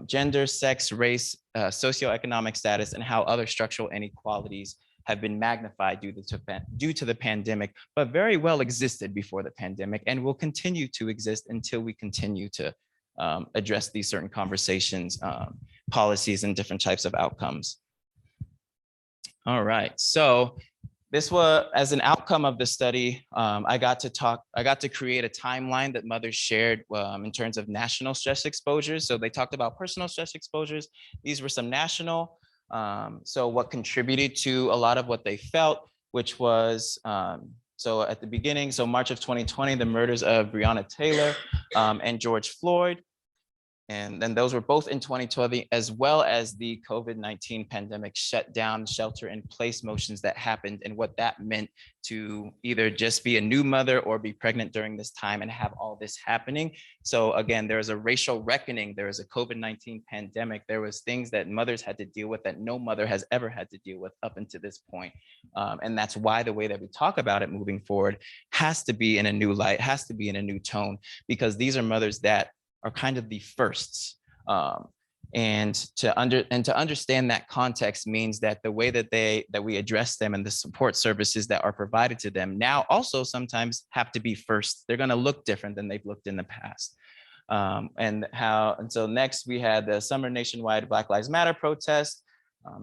gender, sex, race, socioeconomic status, and how other structural inequalities have been magnified due to the pandemic, but very well existed before the pandemic and will continue to exist until we continue to address these certain conversations, policies, and different types of outcomes. All right, so this was, as an outcome of the study, I got to create a timeline that mothers shared in terms of national stress exposures. So they talked about personal stress exposures. These were some national. So what contributed to a lot of what they felt, which was, so at the beginning, so March of 2020, the murders of Breonna Taylor and George Floyd. And then those were both in 2020, as well as the COVID-19 pandemic shutdown, shelter in place motions that happened, and what that meant to either just be a new mother or be pregnant during this time and have all this happening. So again, there was a racial reckoning. There was a COVID-19 pandemic. There was things that mothers had to deal with that no mother has ever had to deal with up until this point. And that's why the way that we talk about it moving forward has to be in a new light, has to be in a new tone, because these are mothers that are kind of the firsts. And to understand that context means that the way that we address them and the support services that are provided to them now also sometimes have to be first. They're gonna look different than they've looked in the past. And so next we had the summer nationwide Black Lives Matter protest,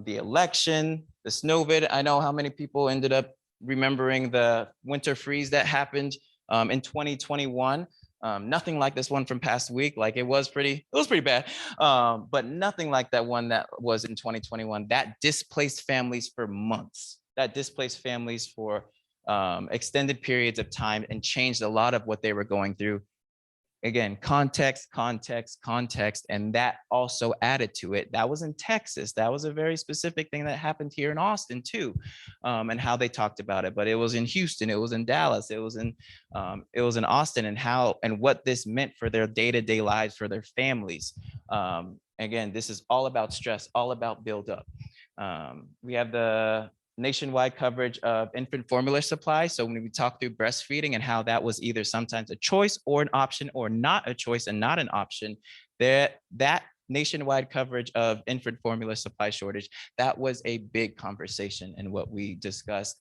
the election, the snowvid. I know how many people ended up remembering the winter freeze that happened in 2021. Nothing like this one from past week. Like it was pretty bad, but nothing like that one that was in 2021. That displaced families for months. That displaced families for extended periods of time and changed a lot of what they were going through. Again, context, and that also added to it. That was in Texas. That was a very specific thing that happened here in Austin too, and how they talked about it. But it was in Houston, it was in Dallas, it was in Austin, and what this meant for their day-to-day lives, for their families. Again, this is all about stress, all about buildup. We have the nationwide coverage of infant formula supply. So when we talk through breastfeeding and how that was either sometimes a choice or an option, or not a choice and not an option, that nationwide coverage of infant formula supply shortage, that was a big conversation in what we discussed.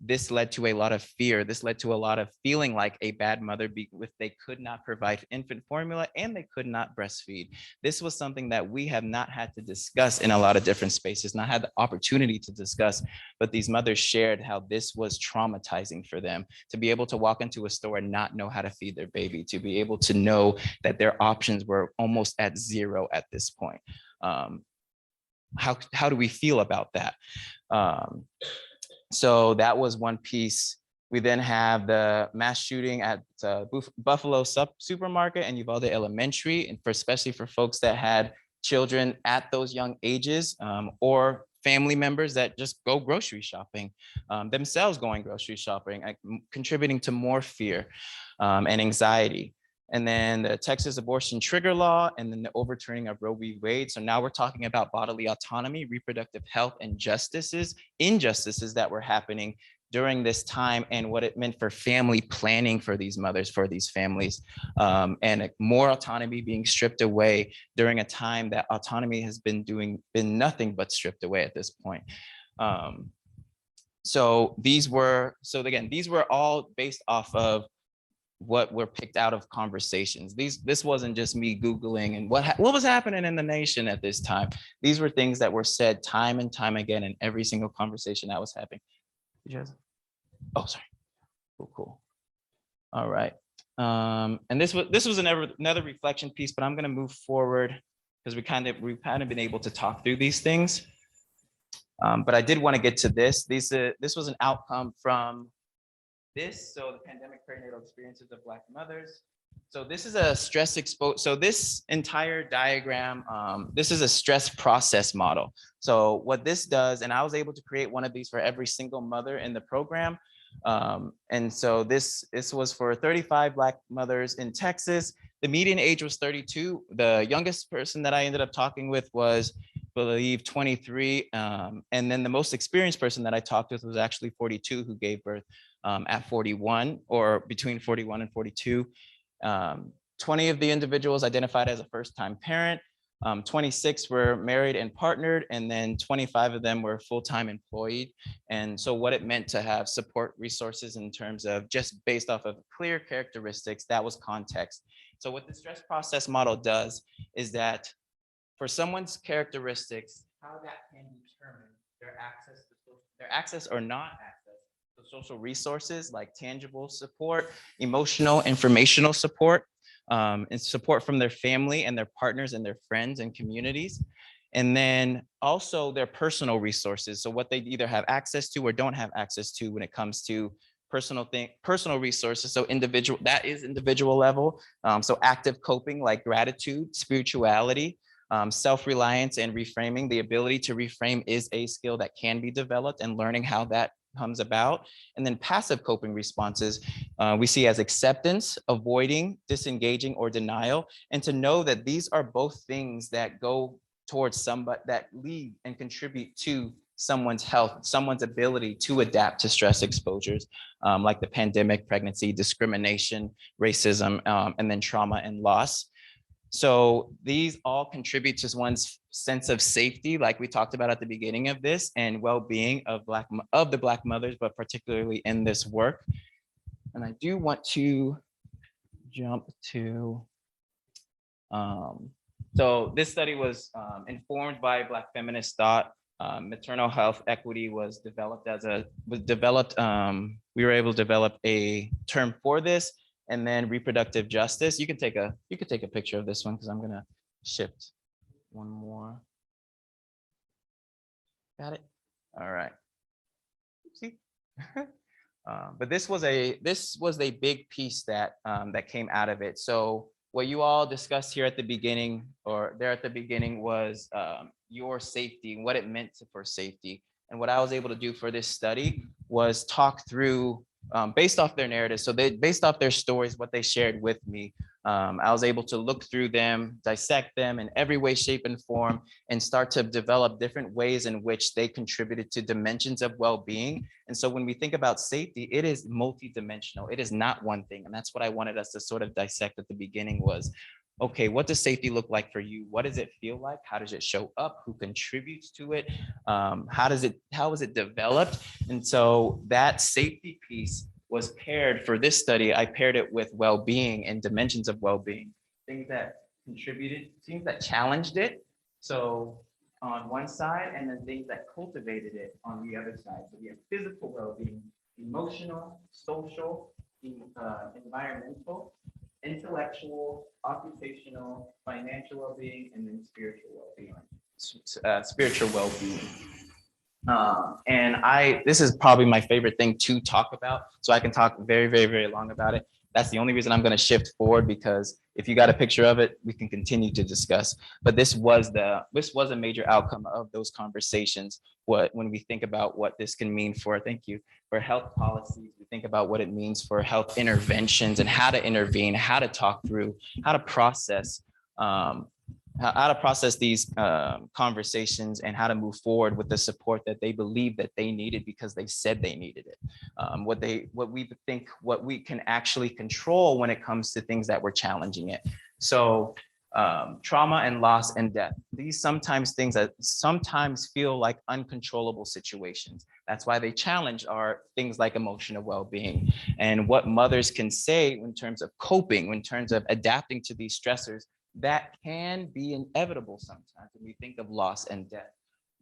This led to a lot of fear. This led to a lot of feeling like a bad mother if they could not provide infant formula and they could not breastfeed. This was something that we have not had to discuss in a lot of different spaces, not had the opportunity to discuss, but these mothers shared how this was traumatizing for them to be able to walk into a store and not know how to feed their baby, to be able to know that their options were almost at zero at this point. How do we feel about that? So that was one piece. We then have the mass shooting at Buffalo Supermarket and Uvalde Elementary, and especially for folks that had children at those young ages, or family members that just go grocery shopping, themselves going grocery shopping, contributing to more fear and anxiety. And then the Texas abortion trigger law, and then the overturning of Roe v. Wade. So now we're talking about bodily autonomy, reproductive health, and injustices that were happening during this time, and what it meant for family planning for these mothers, for these families, and more autonomy being stripped away during a time that autonomy has been nothing but stripped away at this point. So these were all based off of what were picked out of conversations. This wasn't just me Googling and what was happening in the nation at this time. These were things that were said time and time again in every single conversation that was happening. Oh, sorry. Cool. All right. And this was another reflection piece, but I'm going to move forward because we've kind of been able to talk through these things. But I did want to get to this. This was an outcome from this. So the pandemic perinatal experiences of Black mothers. So this is a stress so this entire diagram, this is a stress process model. So what this does, and I was able to create one of these for every single mother in the program. And so this was for 35 Black mothers in Texas. The median age was 32. The youngest person that I ended up talking with was, I believe, 23. And then the most experienced person that I talked with was actually 42, who gave birth at 41, or between 41 and 42. 20 of the individuals identified as a first-time parent. 26 were married and partnered, and then 25 of them were full-time employed. And so what it meant to have support resources in terms of just based off of clear characteristics, that was context. So what the stress process model does is that for someone's characteristics, how that can determine their access or not access to social resources like tangible support, emotional, informational support, and support from their family and their partners and their friends and communities. And then also their personal resources. So what they either have access to or don't have access to when it comes to personal resources. So that is individual level. So active coping like gratitude, spirituality, self-reliance and reframing. The ability to reframe is a skill that can be developed, and learning how that comes about. And then passive coping responses we see as acceptance, avoiding, disengaging, or denial. And to know that these are both things that go towards somebody, that lead and contribute to someone's health, someone's ability to adapt to stress exposures, like the pandemic, pregnancy, discrimination, racism, and then trauma and loss. So these all contribute to one's sense of safety, like we talked about at the beginning of this, and well-being of the Black mothers, but particularly in this work. And I do want to jump to, so this study was informed by Black feminist thought. Maternal health equity was developed we were able to develop a term for this. And then reproductive justice. You could take a picture of this one, because I'm gonna shift one more. Got it? All right. See? But this was a big piece that that came out of it. So what you all discussed here at the beginning, or there at the beginning, was your safety, what it meant for safety. And what I was able to do for this study was talk through, based off their narrative. So based off their stories, what they shared with me, I was able to look through them, dissect them in every way, shape, and form, and start to develop different ways in which they contributed to dimensions of well-being. And so when we think about safety, it is multidimensional. It is not one thing. And that's what I wanted us to sort of dissect at the beginning was, okay, what does safety look like for you? What does it feel like? How does it show up? Who contributes to it? How is it developed? And so that safety piece was paired for this study. I paired it with well-being and dimensions of well-being, things that contributed, things that challenged it. So on one side, and then things that cultivated it on the other side. So we have physical well-being, emotional, social, environmental, intellectual, occupational, financial well-being, and then spiritual well-being. Spiritual well-being. And this is probably my favorite thing to talk about. So I can talk very, very, very long about it. That's the only reason I'm going to shift forward, because if you got a picture of it, we can continue to discuss. But this was a major outcome of those conversations. When we think about what this can mean for, thank you, for health policies, we think about what it means for health interventions and how to intervene, how to talk through, how to process these conversations, and how to move forward with the support that they believe that they needed because they said they needed it. What we can actually control when it comes to things that were challenging it. So trauma and loss and death. These things that sometimes feel like uncontrollable situations. That's why they challenge are things like emotional well-being and what mothers can say in terms of coping, in terms of adapting to these stressors that can be inevitable sometimes when we think of loss and death.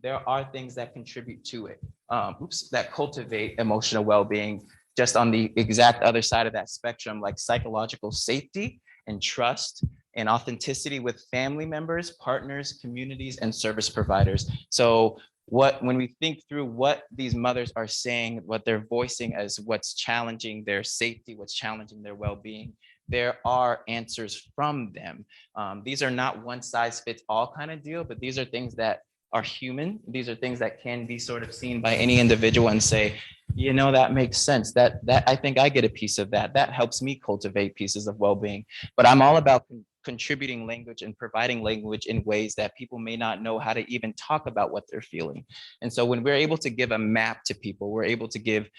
There are things that contribute to it, that cultivate emotional well-being just on the exact other side of that spectrum, like psychological safety and trust and authenticity with family members, partners, communities, and service providers. So when we think through what these mothers are saying, what they're voicing as what's challenging their safety, what's challenging their well-being, there are answers from them. These are not one size fits all kind of deal, but these are things that are human. These are things that can be sort of seen by any individual and say, you know, that makes sense. That I think I get a piece of that. That helps me cultivate pieces of well-being. But I'm all about contributing language and providing language in ways that people may not know how to even talk about what they're feeling. And so when we're able to give a map to people, we're able to give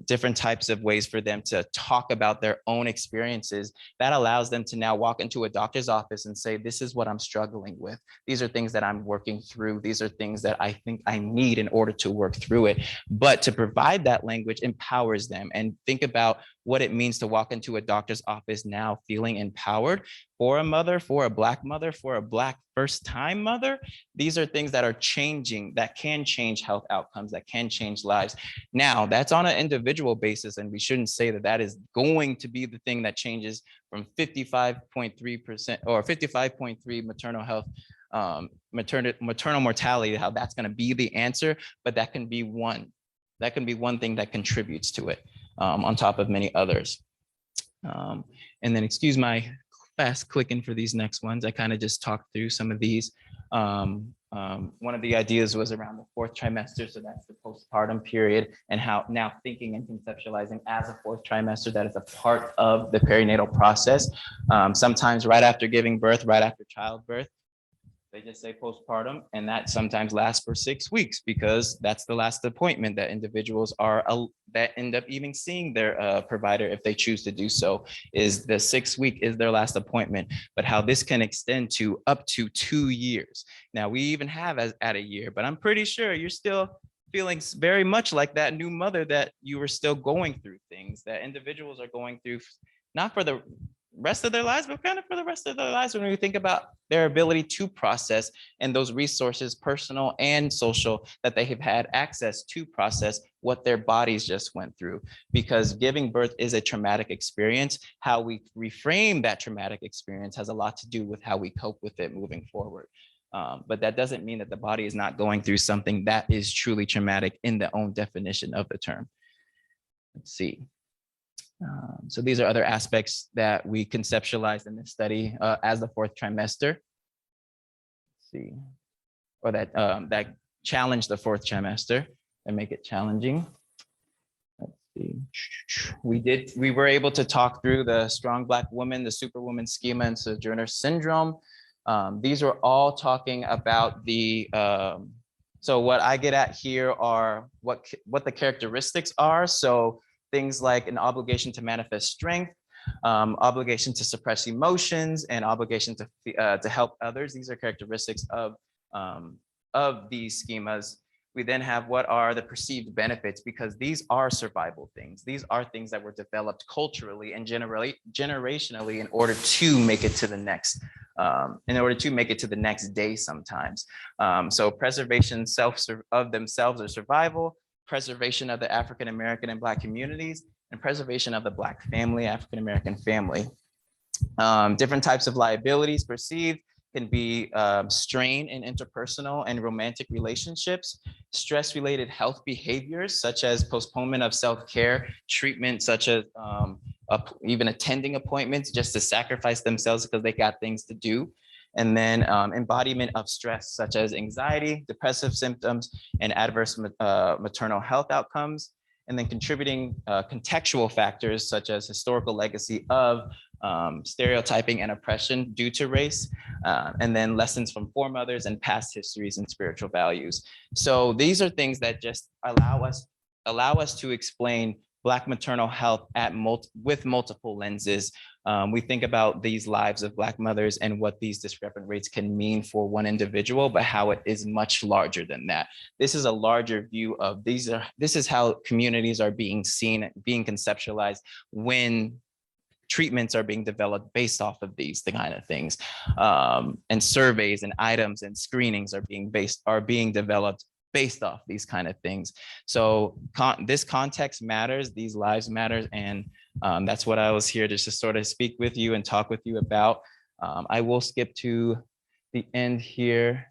different types of ways for them to talk about their own experiences, that allows them to now walk into a doctor's office and say, this is what I'm struggling with. These are things that I'm working through. These are things that I think I need in order to work through it. But to provide that language empowers them. And think about what it means to walk into a doctor's office now feeling empowered for a mother, for a Black mother, for a Black first-time mother. These are things that are changing, that can change health outcomes, that can change lives. Now, that's on an individual basis, and we shouldn't say that that is going to be the thing that changes from 55.3% or 55.3 maternal health, maternal mortality, how that's going to be the answer, but that can be one. That can be one thing that contributes to it, on top of many others. And then, excuse my fast clicking for these next ones. I kind of just talked through some of these. One of the ideas was around the 4th trimester. So that's the postpartum period, and how now thinking and conceptualizing as a 4th trimester, that is a part of the perinatal process. Sometimes right after giving birth, right after childbirth, they just say postpartum, and that sometimes lasts for 6 weeks because that's the last appointment that individuals are that end up even seeing their provider if they choose to do so. Is the 6th week is their last appointment, but how this can extend to up to 2 years. Now we even have as at a year, but I'm pretty sure you're still feeling very much like that new mother, that you were still going through things that individuals are going through, not for the rest of their lives, but kind of for the rest of their lives, when we think about their ability to process and those resources, personal and social, that they have had access to process what their bodies just went through. Because giving birth is a traumatic experience. How we reframe that traumatic experience has a lot to do with how we cope with it moving forward. But that doesn't mean that the body is not going through something that is truly traumatic in the own definition of the term. Let's see. So these are other aspects that we conceptualized in this study as the 4th trimester. Let's see, or that that challenge the 4th trimester and make it challenging. Let's see. We were able to talk through the strong Black woman, the superwoman schema, and Sojourner syndrome. These are all talking about the. So what I get at here are what the characteristics are. So things like an obligation to manifest strength, obligation to suppress emotions, and obligation to help others. These are characteristics of these schemas. We then have what are the perceived benefits, because these are survival things. These are things that were developed culturally and generationally in order to make it to the next, day sometimes. So preservation of themselves or survival, preservation of the African American and Black communities, and preservation of the Black family, African American family. Different types of liabilities perceived can be strain in interpersonal and romantic relationships, stress-related health behaviors such as postponement of self-care, treatment such as even attending appointments just to sacrifice themselves because they got things to do. And then embodiment of stress such as anxiety, depressive symptoms, and adverse maternal health outcomes. And then contributing contextual factors such as historical legacy of stereotyping and oppression due to race, and then lessons from foremothers and past histories and spiritual values. So these are things that just allow us to explain Black maternal health with multiple lenses. We think about these lives of Black mothers and what these discrepant rates can mean for one individual, but how it is much larger than that. This is a larger view of this is how communities are being seen, being conceptualized when treatments are being developed based off of these kind of things. And surveys and items and screenings are being developed based off these kind of things. So this context matters, these lives matter, and that's what I was here to just sort of speak with you and talk with you about. I will skip to the end here.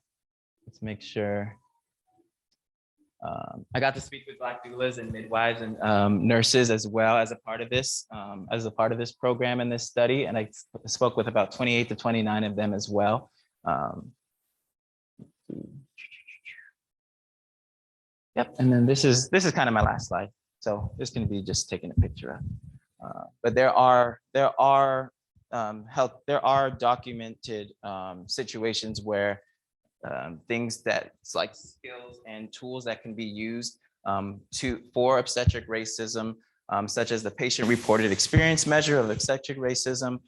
Let's make sure. I got to speak with Black doulas and midwives and nurses as well as a part of this program and this study. And I spoke with about 28 to 29 of them as well. Yep, and then this is kind of my last slide. So this can be just taking a picture of. But there are documented situations where things that's like skills and tools that can be used for obstetric racism, such as the patient reported experience measure of obstetric racism,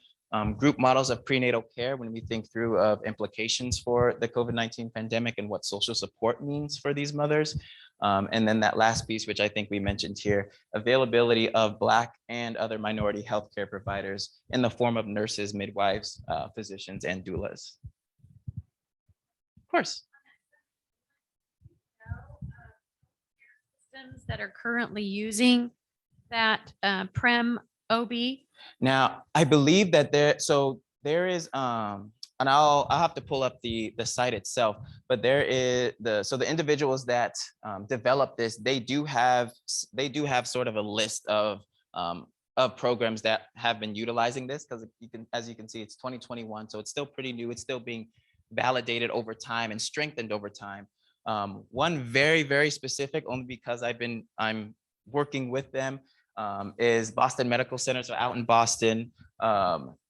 group models of prenatal care when we think through of implications for the COVID-19 pandemic and what social support means for these mothers. And then that last piece, which I think we mentioned here, availability of Black and other minority healthcare providers in the form of nurses, midwives, physicians, and doulas. Of course. Systems that are currently using that Prem OB. Now, I believe that there is, and I'll have to pull up the site itself, but there is the individuals that develop this, they do have sort of a list of programs that have been utilizing this, because as you can see, it's 2021, so it's still pretty new. It's still being validated over time and strengthened over time. One very, very specific, only because I'm working with them, is Boston Medical Center. So out in Boston,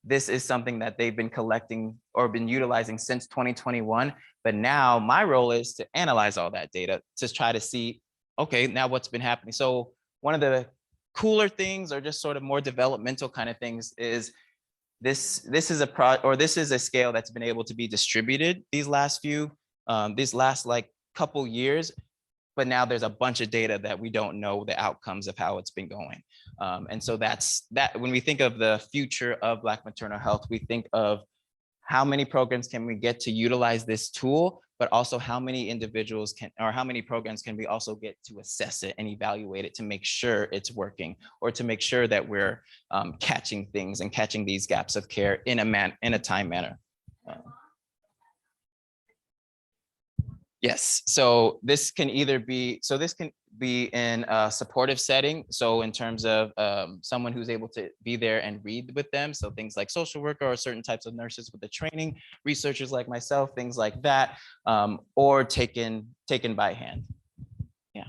this is something that they've been collecting or been utilizing since 2021. But now my role is to analyze all that data to try to see, okay, now what's been happening. So one of the cooler things, or just sort of more developmental kind of things, is this is a scale that's been able to be distributed these last like couple years. But now there's a bunch of data that we don't know the outcomes of how it's been going. And so that's that. When we think of the future of Black maternal health, we think of how many programs can we get to utilize this tool, but also how many individuals how many programs can we also get to assess it and evaluate it to make sure it's working, or to make sure that we're catching things and catching these gaps of care in a time manner. Yes, so this can be in a supportive setting. So in terms of someone who's able to be there and read with them. So things like social worker or certain types of nurses with the training, researchers like myself, things like that, or taken by hand. Yeah.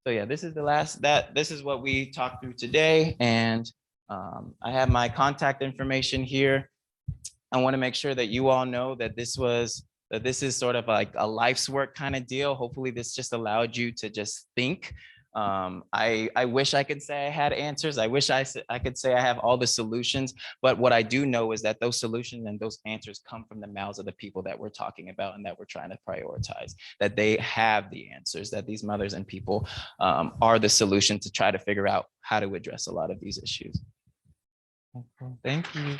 So yeah, this is this is what we talked through today. And I have my contact information here. I want to make sure that you all know that this is sort of like a life's work kind of deal. Hopefully this just allowed you to just think. I wish I could say I had answers. I wish I could say I have all the solutions, but what I do know is that those solutions and those answers come from the mouths of the people that we're talking about and that we're trying to prioritize, that they have the answers, that these mothers and people are the solution to try to figure out how to address a lot of these issues. Okay, thank you.